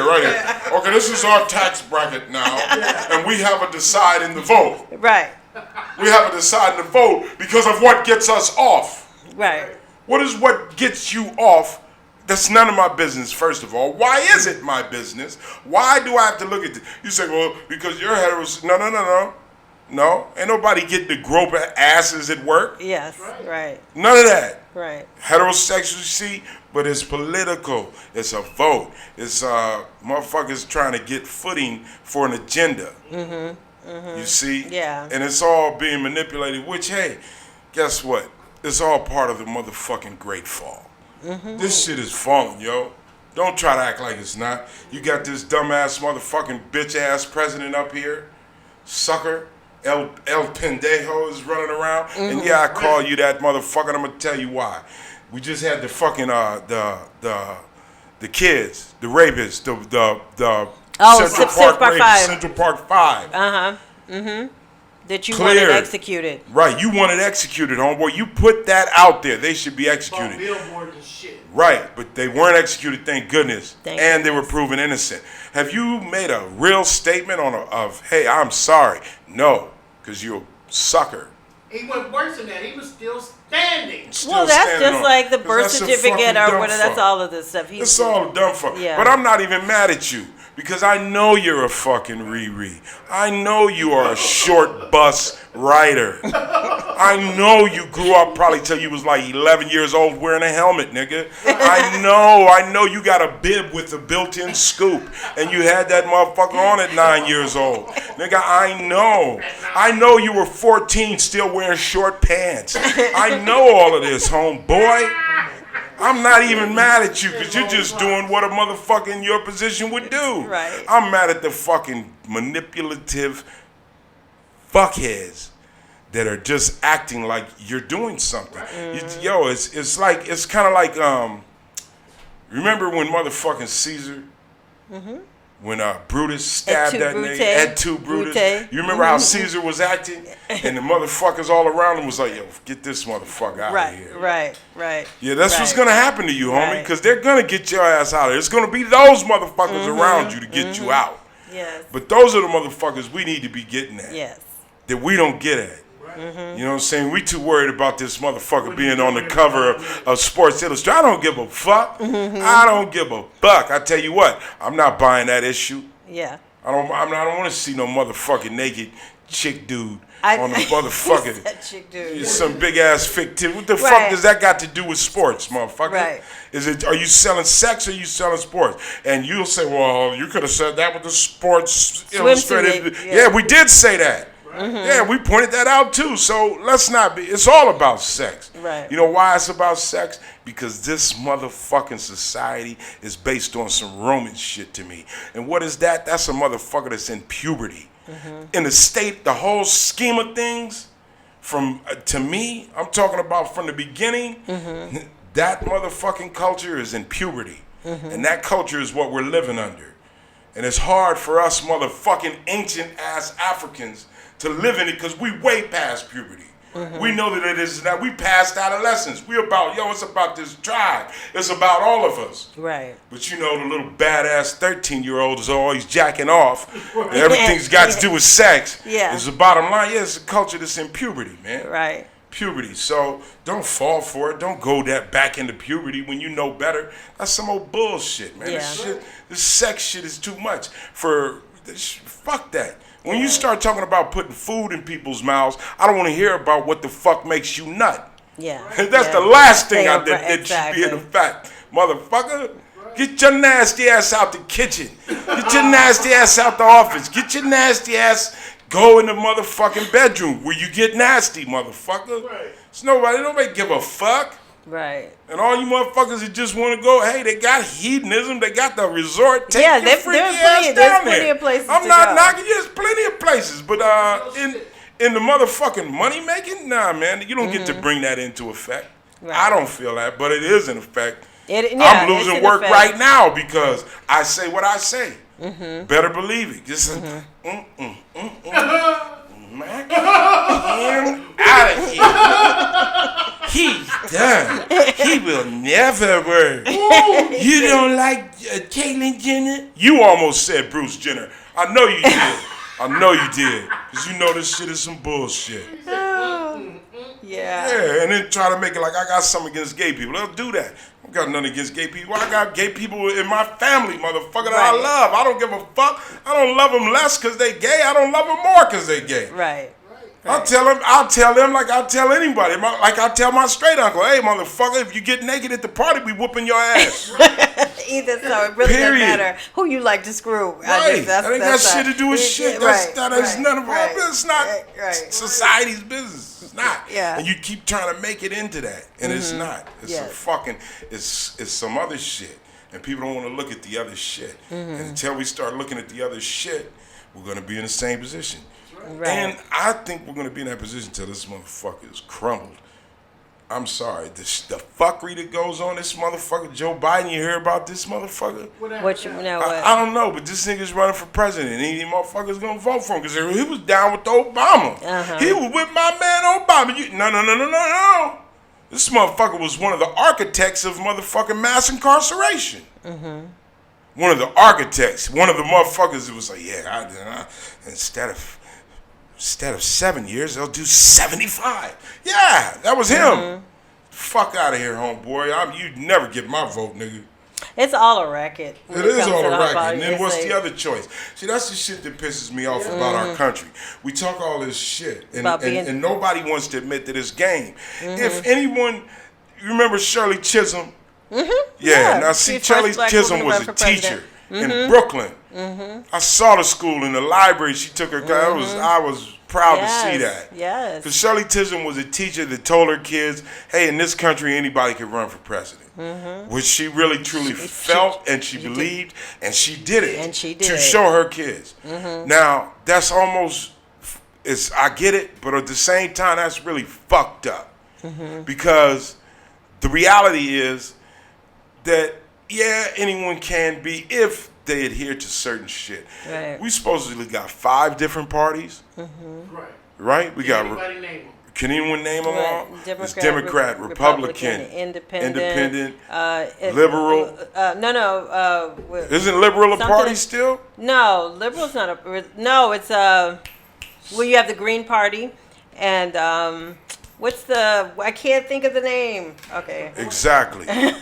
Okay, this is our tax bracket now, and we have a decide in the vote. Right. We have a decide in the vote because of what gets us off. Right. What is what gets you off? That's none of my business, first of all. Why is it my business? Why do I have to look at this? You say, well, because your heterosexual. No. No, ain't nobody getting to grope asses at work. Yes. Right. None of that. Right. Heterosexuality, but it's political. It's a vote. It's motherfuckers trying to get footing for an agenda. You see? Yeah. And it's all being manipulated, which, hey, guess what? It's all part of the motherfucking great fall. This shit is falling, yo. Don't try to act like it's not. You got this dumbass motherfucking bitch-ass president up here. Sucker. El Pendejo is running around. And yeah, I call you that motherfucker, and I'm going to tell you why. We just had the fucking, the kids, the rapists, the Central Park rapists, Central Park 5. That you wanted executed. Right, you want it executed, homeboy. You put that out there. They should be executed. Billboards and shit. Right, but they weren't executed, thank goodness. Thank and they were goodness. proven innocent. Have you made a real statement of, hey, I'm sorry? No, because you're a sucker. He went worse than that. He was still standing. Still Well, that's standing just on- like the 'cause birth that's a certificate fucking or dumb whatever. That's fuck. all of this stuff. It's all dumb fuck. Yeah. But I'm not even mad at you because I know you're a fucking Riri. I know you are a short bus rider. I know you grew up probably till you was like 11 years old wearing a helmet, nigga. I know you got a bib with a built-in scoop and you had that motherfucker on at 9 years old. Nigga, I know you were 14 still wearing short pants. I know all of this, homeboy. I'm not even mad at you because you're just doing what a motherfucker in your position would do. Right. I'm mad at the fucking manipulative fuckheads that are just acting like you're doing something. It's kind of like remember when motherfucking Caesar, when Brutus stabbed that nigga, Ed 2 Brutus. You remember how Caesar was acting, and the motherfuckers all around him was like, yo, get this motherfucker out of here. Right. Yeah, that's what's gonna happen to you, homie, Right. because they're gonna get your ass out of there. It's gonna be those motherfuckers around you to get you out. Yes. But those are the motherfuckers we need to be getting at. Yes. That we don't get at. You know what I'm saying? We too worried about this motherfucker being on the cover of Sports Illustrated. I don't give a fuck. I don't give a fuck. I tell you what, I'm not buying that issue. Yeah. I don't want to see no motherfucking naked chick dude on the motherfucking. That chick dude. Some big ass fictive. What the fuck Right. does that got to do with sports, motherfucker? Right. Are you selling sex or are you selling sports? And you'll say, well, you could have said that with the Sports Illustrated. suit, Yeah, we did say that. Yeah, we pointed that out too. So let's not be. It's all about sex. Right. You know why it's about sex? Because this motherfucking society is based on some Roman shit to me. And what is that? That's a motherfucker that's in puberty. In the state, the whole scheme of things, from to me, I'm talking about from the beginning. That motherfucking culture is in puberty, and that culture is what we're living under. And it's hard for us motherfucking ancient ass Africans to live in it because we way past puberty. We know that it is that we past adolescence. We about, it's about this tribe. It's about all of us. Right. But you know, the little badass 13-year-old is always jacking off. And everything's got to do with sex. Yeah. It's the bottom line. Yeah, it's a culture that's in puberty, man. Right. Puberty. So don't fall for it. Don't go that back into puberty when you know better. That's some old bullshit, man. Yeah. This sex shit is too much. Fuck that. When you start talking about putting food in people's mouths, I don't want to hear about what the fuck makes you nut. Yeah. That's the last thing that should be in effect. Motherfucker, get your nasty ass out the kitchen. Get your nasty ass out the office. Get your nasty ass, go in the motherfucking bedroom where you get nasty, motherfucker. Right. It's nobody give a fuck. Right. And all you motherfuckers that just want to go, hey, they got hedonism, they got the resort. Take your there's freaky plenty, ass there's down plenty there. of places I'm to not go. knocking you. There's plenty of places, but in the motherfucking money making, nah, man, you don't get to bring that into effect. Right. I don't feel that, but it is in effect. I'm losing work right now because I say what I say. Better believe it. Just Mac him out of here. He's done. He will never work. You don't like Caitlyn Jenner? You almost said Bruce Jenner. I know you did. I know you did. Because you know this shit is some bullshit. Yeah, and then try to make it like I got something against gay people. They'll do that. I don't got nothing against gay people. I got gay people in my family, motherfucker, that I love. I don't give a fuck. I don't love them less because they gay. I don't love them more because they gay. Right. I'll tell them like I'll tell anybody. Like I tell my straight uncle, hey, motherfucker, if you get naked at the party, we whooping your ass. Either so, it really doesn't matter who you like to screw. Right. That ain't got shit to do with shit. That is none of our business. It's not society's business. It's not. Yeah. And you keep trying to make it into that. And it's not. It's a fucking, it's some other shit. And people don't want to look at the other shit. And until we start looking at the other shit, we're going to be in the same position. Right. And I think we're going to be in that position until this motherfucker is crumbled. I'm sorry. The fuckery that goes on, this motherfucker, Joe Biden, you hear about this motherfucker? What? I don't know, but this nigga's running for president. And these motherfuckers going to vote for him because he was down with Obama. He was with my man Obama. No. This motherfucker was one of the architects of motherfucking mass incarceration. One of the architects. One of the motherfuckers that was like, instead of 7 years, they'll do 75. Yeah, that was him. Fuck out of here, homeboy. You'd never get my vote, nigga. It's all a racket. It is all a racket. And then what's the other choice? See, that's the shit that pisses me off about our country. We talk all this shit, and nobody wants to admit that it's game. If anyone, you remember Shirley Chisholm? Yeah. Now, see, Shirley Chisholm was a teacher in Brooklyn. I saw the school in the library. She took her class. I was proud to see that. Yes. Because Shirley Chisholm was a teacher that told her kids, hey, in this country, anybody can run for president. Which she really, truly felt and she believed, and she did it. And she did. To show her kids. Now, that's almost, I get it, but at the same time, that's really fucked up. Because the reality is that, anyone can be if they adhere to certain shit. Right. We supposedly got 5 different parties. Right? We got. Anybody name them? Can anyone name them all? It's Democrat, Republican, Independent, Liberal. Isn't Liberal a party still? No, Liberal's not a. No, it's well, you have the Green Party, and I can't think of the name. Okay. Exactly. You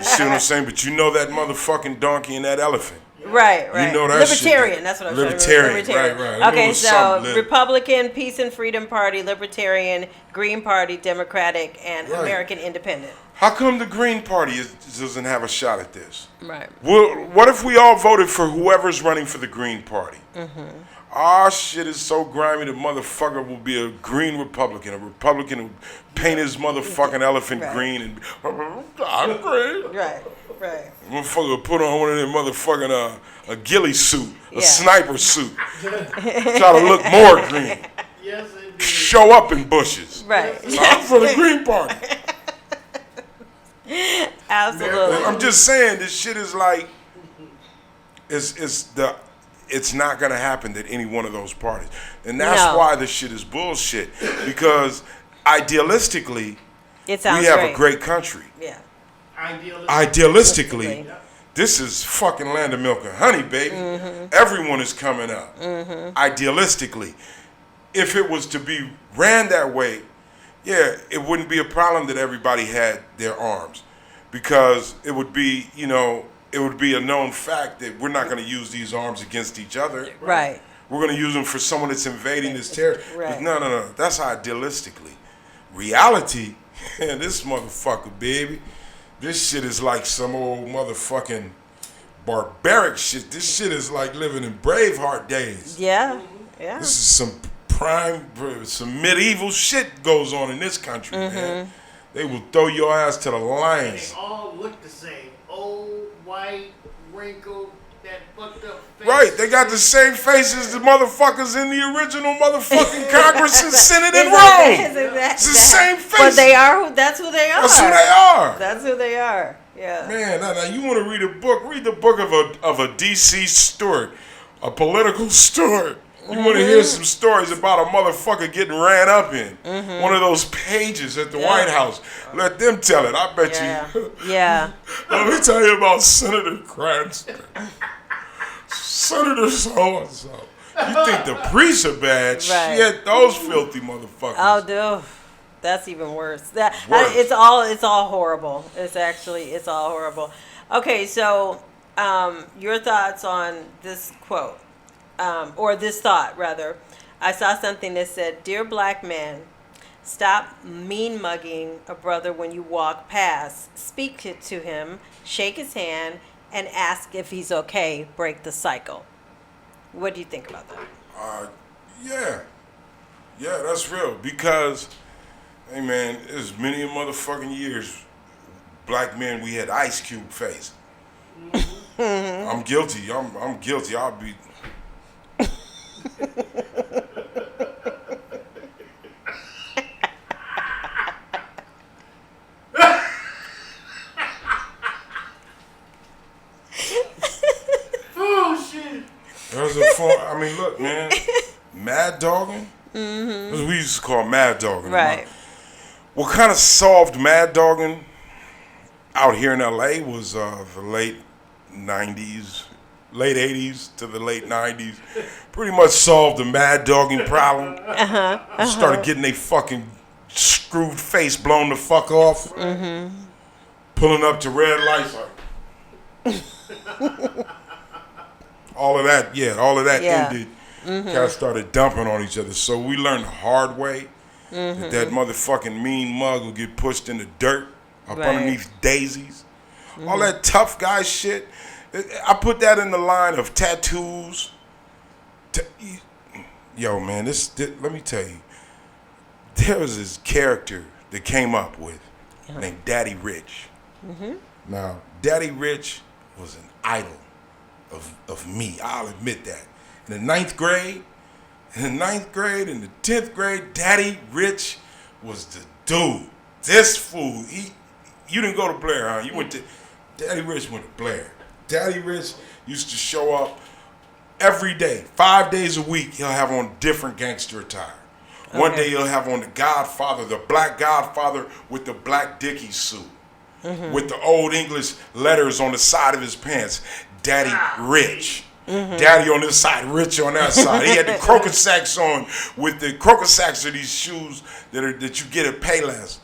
see what I'm saying? But you know that motherfucking donkey and that elephant. Right. You know that Libertarian, shit. That's what I'm saying. Libertarian, right. Okay, so Republican, Peace and Freedom Party, Libertarian, Green Party, Democratic, and American Independent. How come the Green Party doesn't have a shot at this? Right. Well, what if we all voted for whoever's running for the Green Party? Our shit is so grimy the motherfucker will be a green Republican. A Republican will paint his motherfucking elephant green and I'm green. Right. Motherfucker will put on one of them motherfucking a ghillie suit, a sniper suit. Try to look more green. Yes, indeed. Show up in bushes. Right. I'm for the Green Party. Absolutely. I'm just saying this shit is like it's not gonna happen at any one of those parties. And that's why this shit is bullshit. Because idealistically It sounds we have great. a great country. Yeah. Idealistically, this is fucking land of milk and honey, baby. Everyone is coming up. Idealistically, if it was to be ran that way, it wouldn't be a problem that everybody had their arms, because it would be, it would be a known fact that we're not going to use these arms against each other. Right. We're going to use them for someone that's invading this territory. Right. But no. That's idealistically. Reality, this motherfucker, baby. This shit is like some old motherfucking barbaric shit. This shit is like living in Braveheart days. Yeah. This is some medieval shit goes on in this country, man. They will throw your ass to the lions. They all look the same. Old, white, wrinkled, that fucked up face. Right, they got the same faces the motherfuckers in the original motherfucking Congress and Senate in Rome. It's the same face. But they are. That's who they are. That's who they are. That's who they are. Yeah. Man, now you want to read a book? Read the book of a D.C. Stewart, a political Stewart. You want to hear some stories about a motherfucker getting ran up in one of those pages at the White House. Let them tell it. I bet you. Yeah. Let me tell you about Senator Cranston. Senator so-and-so. You think the priests are bad? Right. Shit, those filthy motherfuckers. Oh, dude. That's even worse. Worse. It's all horrible. It's all horrible. Okay, so your thoughts on this quote, or this thought rather. I saw something that said, "Dear black man, stop mean mugging a brother when you walk past. Speak to him, shake his hand, and ask if he's okay. Break the cycle." What do you think about that? Yeah, that's real. Because, hey man, it's many a motherfucking years, black men, we had Ice Cube face. I'm guilty. I'm guilty. I'll be. Oh shit! There's a phone. I mean, look, man, mad dogging. That's what we used to call mad dogging. Right. What kind of solved mad dogging out here in LA was the late 90s, late 80s to the late 90s. Pretty much solved the mad dogging problem. Started getting they fucking screwed face blown the fuck off. Pulling up to red lights like. all of that ended. Kind of started dumping on each other. So we learned the hard way that motherfucking mean mug will get pushed in the dirt up underneath daisies. All that tough guy shit. I put that in the line of tattoos. Yo, man, let me tell you. There was this character that came up with named Daddy Rich. Now, Daddy Rich was an idol of me. I'll admit that. In the 9th grade, and the 10th grade, Daddy Rich was the dude. This fool, you didn't go to Blair, huh? You went to, Daddy Rich went to Blair. Daddy Rich used to show up every day, 5 days a week. He'll have on different gangster attire. One day he'll have on the Godfather, the black Godfather with the black Dickie suit. With the old English letters on the side of his pants. Daddy Rich. Daddy on this side, Rich on that side. He had the croquet sacks on. With the croquet sacks are these shoes that you get at Payless.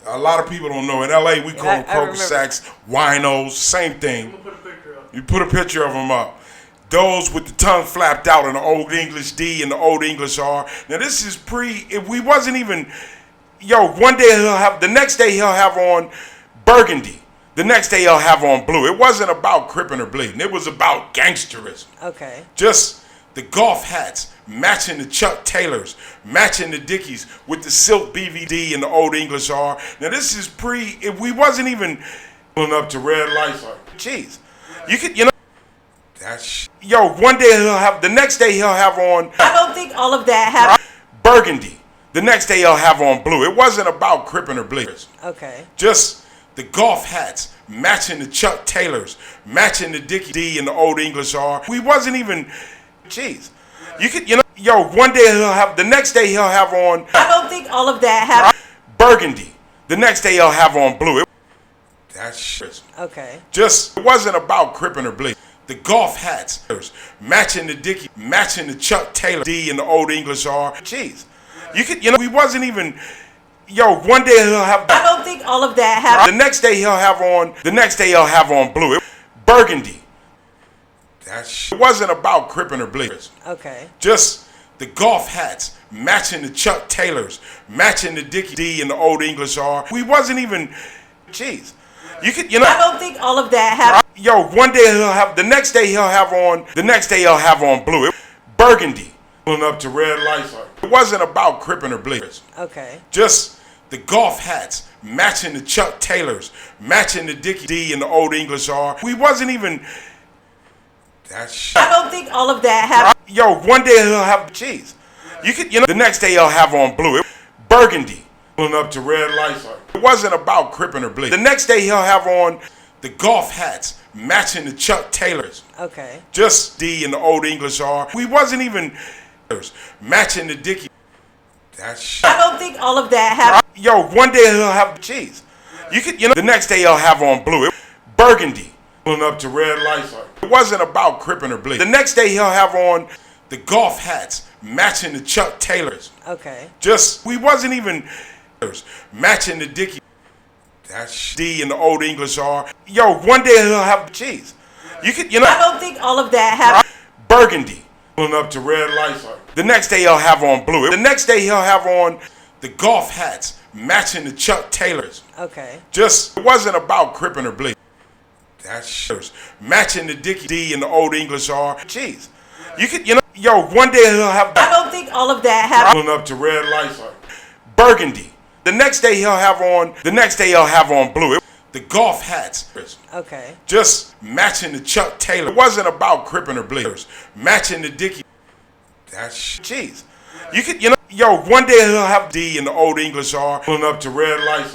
A lot of people don't know. In LA, we call them croquet sacks, winos, same thing. You put a picture of them up. Those with the tongue flapped out and the old English D and the old English R. Now this is we wasn't even, one day the next day he'll have on burgundy. The next day he'll have on blue. It wasn't about cripping or bleeding. It was about gangsterism. Okay. Just the golf hats, matching the Chuck Taylors, matching the Dickies with the silk BVD and the Old English R. Now this is we wasn't even pulling up to red lights. Like, jeez, you could, yo, one day the next day he'll have on. I don't think all of that happened. Burgundy. The next day he'll have on blue. It wasn't about Crippin' or Bleachers. Okay. Just the golf hats, matching the Chuck Taylors, matching the Dickie D and the Old English R. We wasn't even, jeez. You could, yo, one day the next day he'll have on. I don't think all of that happened. Burgundy. The next day he'll have on blue. That's shit. Okay. Just, it wasn't about Crippin' or Bleachers. The golf hats, matching the Dickie, matching the Chuck Taylor D and the Old English R. Jeez. You could, we wasn't even, yo, one day he'll have. I don't think all of that happened. The next day he'll have on blue. Burgundy. It wasn't about Crippin' or Bleachers. Okay. Just the golf hats, matching the Chuck Taylors, matching the Dickie D and the Old English R. We wasn't even, jeez. You could, I don't think all of that happened. Yo, one day the next day he'll have on blue. Burgundy. Pulling up to red lights. It wasn't about Crippin' or Bleachers. Okay. Just the golf hats, matching the Chuck Taylors, matching the Dickie D and the Old English R. We wasn't even, I don't think all of that happened. yo, one day he'll have, jeez. You could, the next day he'll have on blue. Burgundy. Pulling up to red lights. It wasn't about Crippin' or Bleachers. The next day he'll have on the golf hats, matching the Chuck Taylors. Okay. Just D and the Old English R. We wasn't even matching the Dickie. I don't think all of that happened. Yo, one day he'll have, jeez. You could, the next day he'll have on blue. Burgundy. Pulling up to red lights. It wasn't about Crippin' or Bleachers. The next day he'll have on the golf hats, matching the Chuck Taylors. Okay. Just, we wasn't even matching the Dickie. D and the Old English R. Yo, one day he'll have, jeez. You could, I don't think all of that happened. Burgundy. Pulling up to red lights. The next day he'll have on blue. The next day he'll have on the golf hats, matching the Chuck Taylors. Okay. Just, it wasn't about Crippin' or Bleachers. Matching the Dickie D and the Old English R. Jeez. You could, yo, one day he'll have. I don't think all of that happened. Pulling up to red lights. Burgundy. The next day he'll have on blue. The golf hats. Okay. Just matching the Chuck Taylor. It wasn't about Crippin' or Bleachers. Matching the Dickie. Jeez. You could, yo, one day he'll have D and the Old English R. Pulling up to red lights.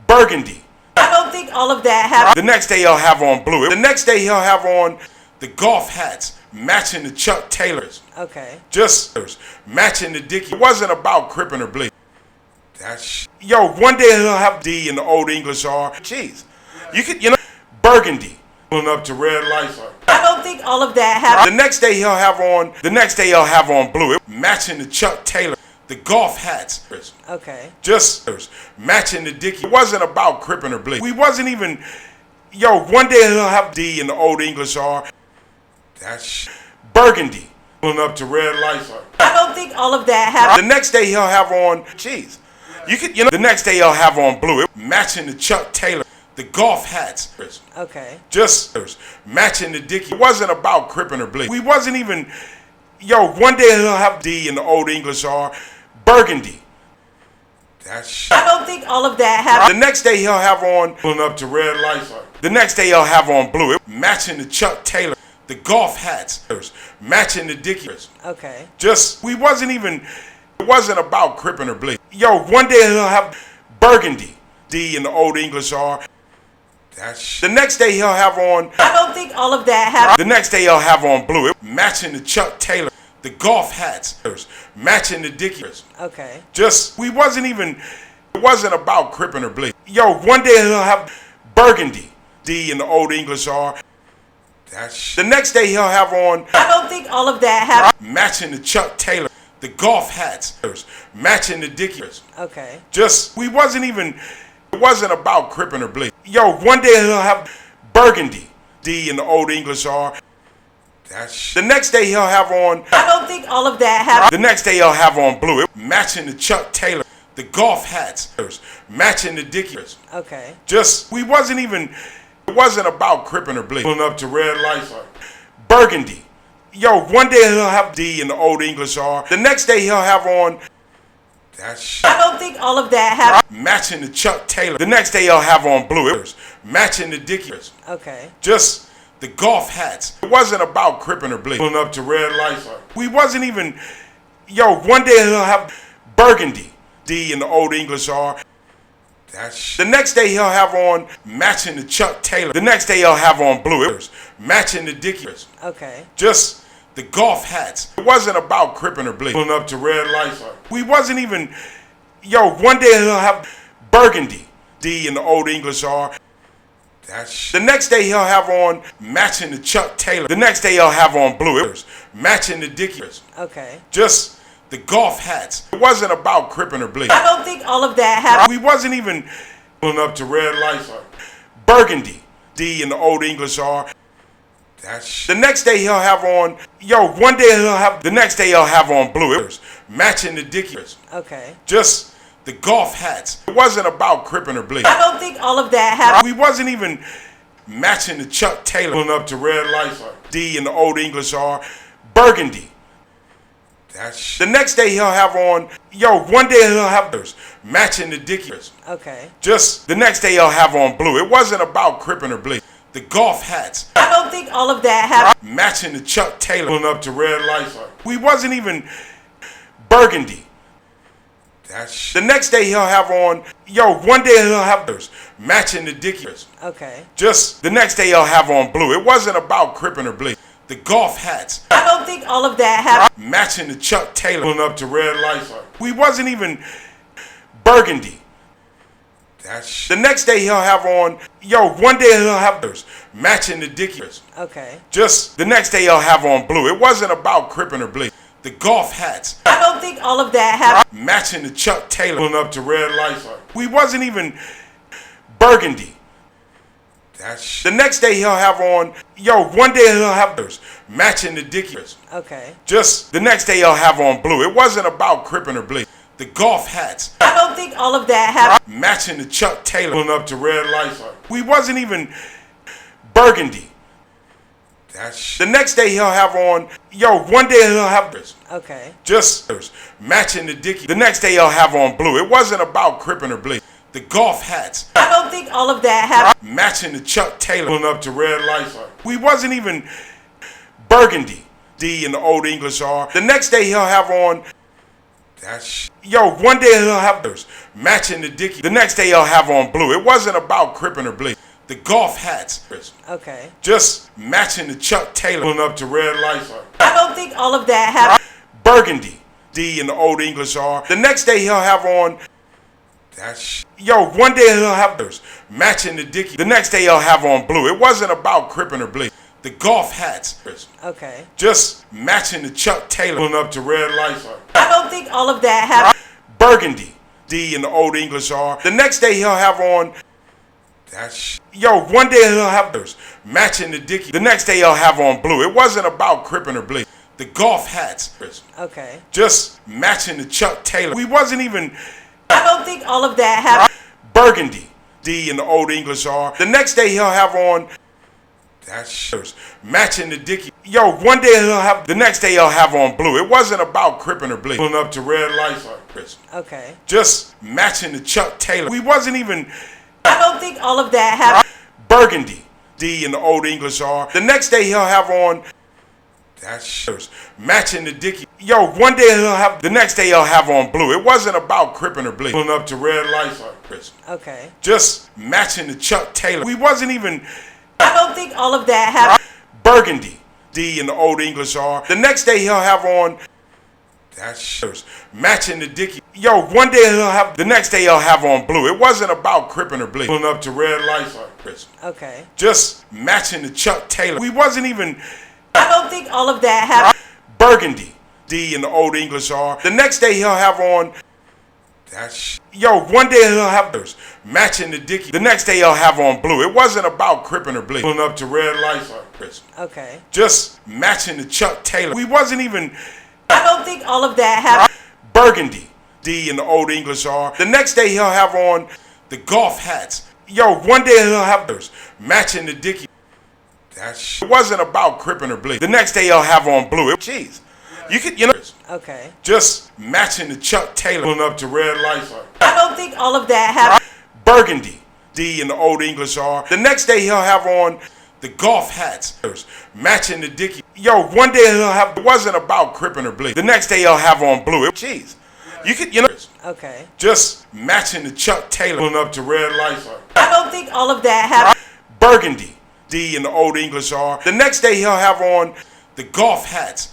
Burgundy. I don't think all of that happened. The next day he'll have on blue. The next day he'll have on the golf hats, matching the Chuck Taylors. Okay. Just matching the Dickie. It wasn't about Crippin' or Bleachers. Yo, one day he'll have D and the Old English R. Jeez. You could, Burgundy. Pulling up to red lights. I don't think all of that happened. The next day he'll have on blue. Matching the Chuck Taylor. The golf hats. Okay. Just matching the Dickie. It wasn't about Crippin' or Bleachers. We wasn't even, yo, one day he'll have D and the Old English R. Burgundy. Pulling up to red lights. I don't think all of that happened. The next day he'll have on, jeez. You could, the next day he'll have on blue. Matching the Chuck Taylor. The golf hats. Okay. Just matching the Dickie. It wasn't about Crippin' or Bleachers. We wasn't even, yo, one day he'll have D and the Old English R. Burgundy. I don't think all of that happened. The next day he'll have on, pulling up to red lights. The next day he'll have on blue. Matching the Chuck Taylor. The golf hats. Matching the Dickie. Okay. Just, we wasn't even, it wasn't about Crippin' or Bleachers. Yo, one day he'll have Burgundy. D and the Old English R. The next day he'll have on. I don't think all of that happened. The next day he'll have on blue. Matching the Chuck Taylor. The golf hats. Matching the Dickie. Okay. Just, we wasn't even, it wasn't about Crippin' or Bleachers. Yo, one day he'll have Burgundy. D and the Old English R. The next day he'll have on. I don't think all of that happened. Matching the Chuck Taylor. The golf hats. Matching the Dickie. Okay. Just, we wasn't even, it wasn't about Crippin' or Bleachers. Yo, one day he'll have Burgundy. D and the Old English R. The next day he'll have on. I don't think all of that happened. The next day he'll have on blue. Matching the Chuck Taylor. The golf hats. Matching the Dickie. Okay. Just, we wasn't even, it wasn't about Crippin' or Bleachers. Pulling up to red lights. Burgundy. Yo, one day he'll have D in the Old English R. The next day he'll have on that shit. I don't think all of that happened. Matching the Chuck Taylor. The next day he'll have on blue. Wiggers. Matching the Dickies. Okay. Just the golf hats. It wasn't about cripping or bleeding. Pulling up to red lights. We wasn't even. Yo, one day he'll have burgundy. D in the Old English R. That shit. The next day he'll have on matching the Chuck Taylor. The next day he'll have on blue. Wiggers. Matching the Dickies. Okay. Just the golf hats. It wasn't about cripping or bleeding. Pulling up to red lights. We wasn't even. Yo, one day he'll have burgundy. D in the Old English R. That shit. The next day he'll have on matching the Chuck Taylor. The next day he'll have on blue. Wiggers. Matching the Dickies. Okay. Just the golf hats. It wasn't about cripping or bleeding. I don't think all of that happened. We wasn't even pulling up to red lights. Burgundy. D in the Old English R. That shit. The next day he'll have on. Yo, one day he'll have. The next day he'll have on blue. Wiggers. Matching the Dickies. Okay. Just the golf hats. It wasn't about cripping or bleeding. I don't think all of that happened. We wasn't even matching the Chuck Taylor. Pulling up to red lights. D in the Old English R. Burgundy. That shit. The next day he'll have on. Yo, one day he'll have matching the Dickies. Okay. Just the next day he'll have on blue. It wasn't about cripping or bleeding. The golf hats. I don't think all of that happened. Matching the Chuck Taylor. Pulling up to red lights. We wasn't even burgundy. That shit. The next day he'll have on. Yo, one day he'll have matching the Dickies. Okay. Just the next day he'll have on blue. It wasn't about cripping or bleeding. The golf hats. I don't think all of that happened. Matching the Chuck Taylor. Pulling up to red lights. We wasn't even burgundy. That shit. The next day he'll have on. Yo, one day he'll have matching the Dickies. Okay. Just the next day he'll have on blue. It wasn't about cripping or bleeding. The golf hats. I don't think all of that happened. Matching the Chuck Taylor. Pulling up to red lights. We wasn't even burgundy. That shit. The next day he'll have on. Yo, one day he'll have matching the Dickies. Okay. Just the next day he'll have on blue. It wasn't about cripping or bleeding. The golf hats. I don't think all of that happened. Matching the Chuck Taylor. Pulling up to red lights. We wasn't even burgundy. That shit. The next day he'll have on. Yo, one day he'll have Okay. just matching the Dickies. The next day he'll have on blue. It wasn't about cripping or bleeding. The golf hats. I don't think all of that happened. Matching the Chuck Taylor. Pulling up to red lights. We wasn't even burgundy. D in the Old English R. The next day he'll have on. That shit. Yo, one day he'll have matching the Dickies. The next day he'll have on blue. It wasn't about cripping or bleeding. The golf hats. Okay. Just matching the Chuck Taylor. Pulling up to red lights. I don't think all of that happened. Burgundy. D in the Old English R. The next day he'll have on. That shit. Yo, one day he'll have matching the Dickies. The next day he'll have on blue. It wasn't about cripping or bleeding. The golf hats. Okay. Just matching the Chuck Taylor. Pulling up to red lights. I don't think all of that happened. Burgundy. D in the Old English R. The next day he'll have on. That shit. Yo, one day he'll have matching the Dickies. The next day he'll have on blue. It wasn't about cripping or bleeding. The golf hats. Okay. Just matching the Chuck Taylor. We wasn't even I don't think all of that happened. burgundy. D in the Old English R. The next day he'll have on. That shit. Matching the Dickies. Yo, one day he'll have. The next day he'll have on blue. It wasn't about cripping or bleeding. Pulling up to red lights. Okay. Just matching the Chuck Taylor. We wasn't even I don't think all of that happened. burgundy. D in the Old English R. The next day he'll have on. That shit. Matching the Dickies. Yo, one day he'll have. The next day he'll have on blue. It wasn't about cripping or bleeding. Pulling up to red lights. Okay. Just matching the Chuck Taylor. We wasn't even I don't think all of that happened. burgundy. D in the Old English R. The next day he'll have on. That shit. Matching the Dickies. Yo, one day he'll have. The next day he'll have on blue. It wasn't about cripping or bleeding. Pulling up to red lights. Okay. Just matching the Chuck Taylor. We wasn't even I don't think all of that happened. burgundy. D in the Old English R. The next day he'll have on. That shit. Yo, one day he'll have matching the Dickies. The next day he'll have on blue. It wasn't about cripping or bleeding. Pulling up to red lights. Okay. Just matching the Chuck Taylor. We wasn't even I don't think all of that happened. burgundy. D in the Old English R. The next day he'll have on the golf hats. Yo, one day he'll have matching the Dickies. It wasn't about cripping or bleed. The next day he'll have on blue. Cheese. You could, Okay. just matching the Chuck Taylor pulling up to red lights. I don't think all of that happened. Burgundy. D in the Old English R. The next day he'll have on the golf hats, matching the Dickie. Yo, one day he'll have, it wasn't about cripping or bleed. The next day he'll have on blue. Cheese. You could, Okay. just matching the Chuck Taylor pulling up to red lights. I don't think all of that happened. Burgundy. D in the Old English R. The next day he'll have on the golf hats,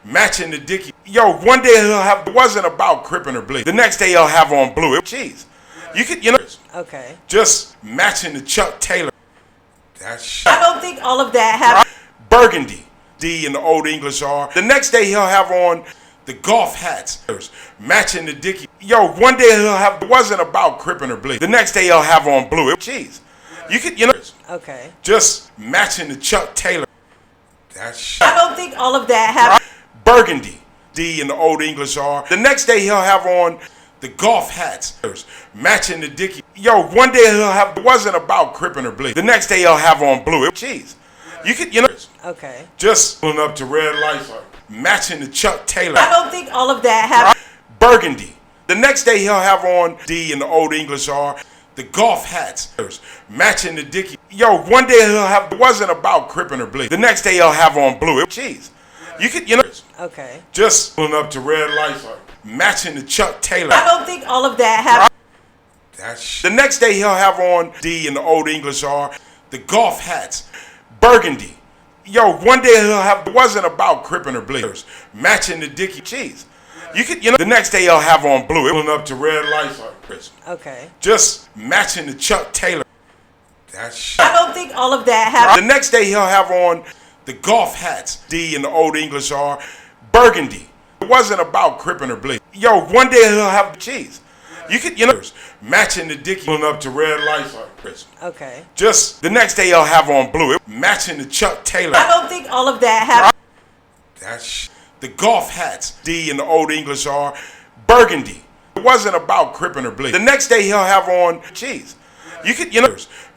matching the Dickie. Yo, one day he'll have, it wasn't about cripping or bleed. The next day he'll have on blue. Cheese. You could, Okay. just matching the Chuck Taylor. I don't think all of that happened. Burgundy. D in the Old English R. The next day he'll have on the golf hats, matching the Dickie. Yo, one day he'll have, it wasn't about cripping or bleed. The next day he'll have on blue. Cheese. You could, Okay. just matching the Chuck Taylor. I don't think all of that happened. Burgundy. D in the Old English R. The next day he'll have on the golf hats, matching the Dickie. Yo, one day he'll have, it wasn't about cripping or bleed. The next day he'll have on blue. Cheese. You could, Okay. just pulling up to red lights, matching the Chuck Taylor. I don't think all of that happened. Burgundy. The next day he'll have on D in the Old English R. The golf hats, matching the Dickie. Yo, one day he'll have, it wasn't about cripping or bleed. The next day he'll have on blue. Cheese. You could, Okay. just pulling up to red lights, matching the Chuck Taylor. I don't think all of that happened. The next day he'll have on D in the Old English R. The golf hats. Burgundy. Yo, one day he'll have, it wasn't about cripping or bleed. Matching the Dickie. Cheese. You could, the next day he'll have on blue. Pulling up to red lights, Okay. just matching the Chuck Taylor. I don't think all of that happened. The next day he'll have on the golf hats. D in the Old English R. Burgundy. It wasn't about cripping or bleed. Yo, one day he'll have cheese. You could, matching the Dickie pulling up to red lights. Okay. Just the next day he'll have on blue. Matching the Chuck Taylor. I don't think all of that happened. The golf hats. D in the Old English R. Burgundy. It wasn't about cripping or bleed. The next day he'll have on cheese. You could,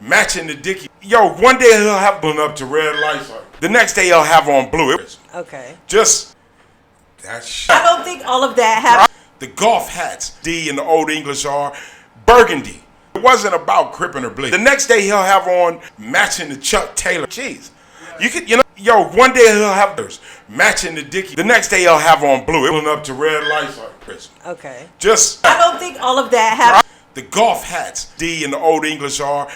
matching the Dickie. Yo, one day he'll have pulling up to red lights. The next day he'll have on blue. Okay. Just I don't think all of that happened. the golf hats. D in the Old English R. Burgundy. It wasn't about cripping or bleed. The next day he'll have on matching the Chuck Taylor cheese. You could, yo, one day he'll have matching the Dickie. The next day he'll have on blue. Pulling up to red lights. Okay. Just I don't think all of that happened. the golf hats. D in the Old English R.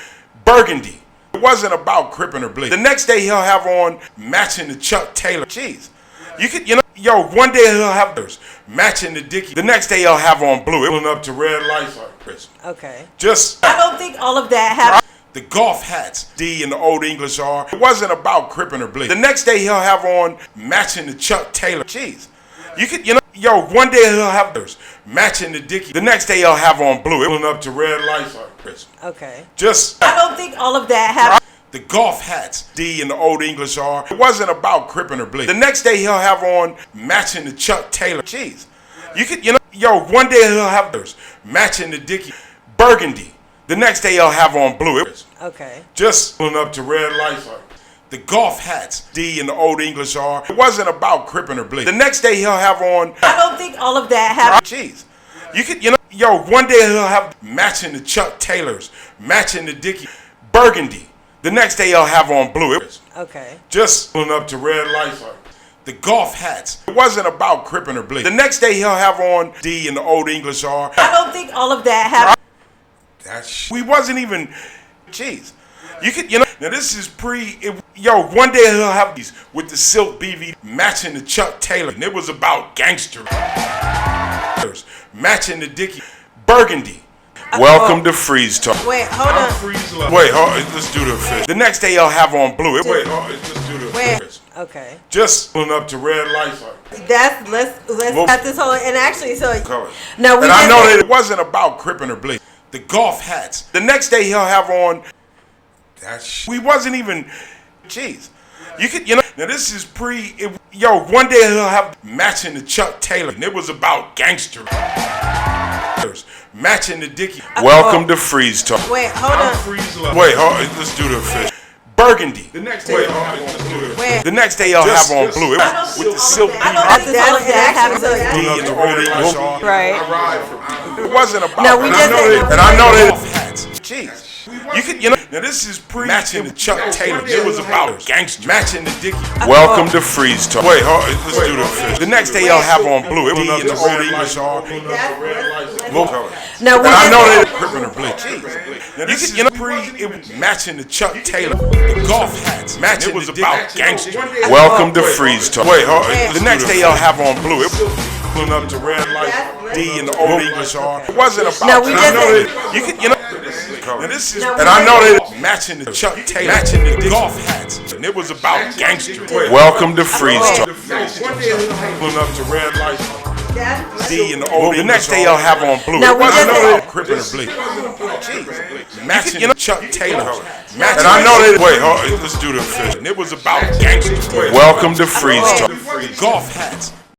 Burgundy. It wasn't about cripping or bleed. The next day he'll have on matching the Chuck Taylor cheese. You could, yo, one day he'll have matching the Dickie. The next day he'll have on blue. Pulling up to red lights. Okay. Just I don't think all of that happened. the golf hats. D in the Old English R. It wasn't about cripping or bleed. The next day he'll have on matching the Chuck Taylor cheese. You could, yo, one day he'll have matching the Dickie. The next day he'll have on blue. Pulling up to red lights. Okay. Just I don't think all of that happened. the golf hats. D in the Old English R. It wasn't about cripping or bleed. The next day he'll have on matching the Chuck Taylor cheese. You could, yo, one day he'll have matching the Dickie. Burgundy. The next day he'll have on blue. Okay. Just pulling up to red lights. The golf hats. D in the Old English R. It wasn't about cripping or bleed. The next day he'll have on I don't think all of that happened. cheese. You could, yo, one day he'll have matching the Chuck Taylors, matching the Dickie. Burgundy. The next day he'll have on blue. Okay. Just pulling up to red lights. The golf hats. It wasn't about cripping or bleed. The next day he'll have on D in the Old English R. I don't think all of that happened. We wasn't even cheese. You could, now this is yo, one day he'll have these with the silk BV matching the Chuck Taylor. And it was about gangster. Matching the Dickie. Burgundy. Welcome to Freeze Talk. Wait, hold on. Wait, let's do the fist. The next day he'll have on blue. Wait, let's do the fist. Okay. Just pulling up to red lights. Let's cut this whole, and actually, so no, we and I know that it wasn't about cripping or bleed. The golf hats. The next day he'll have on we wasn't even cheese. You could, now this is yo, one day he'll have matching the Chuck Taylor. And it was about gangster. Matching the Dickie. Welcome to Freeze Talk. Wait, hold on. Wait, let's do the fist. burgundy. The next day y'all have on blue. The next day y'all have on blue. With the silk. That happens. Right. It wasn't about. No, we just. And I know that hats. Jeez. You could, you know. Now this is matching the Chuck Taylor. It was about gangster matching the Dickie. Welcome to Freeze Talk. Wait, let's do this. The next day y'all have on blue. It was in the Wiggers. No, we and I know just. that crippin' or bleach. Now this is, you know, it was matching the Chuck Taylor. The golf hats matching. It was about gangster. Welcome to Freeze Talk. Wait, the next day y'all have on blue. It pulling up to red light D and the old English R. It wasn't about. No, we just. You could, you know. Now this is, and I know that matching the Chuck Taylor, matching the golf hats, and it was about gangster. Welcome to Freeze Talk. Pulling up to red light D and the old. The next day y'all have on blue. No, we just. Crippin' or bleach. Matching, you know, Chuck Taylor. And I know that. Wait, let's do the official. And it was about gangster. Welcome to Freeze Talk. Golf hats.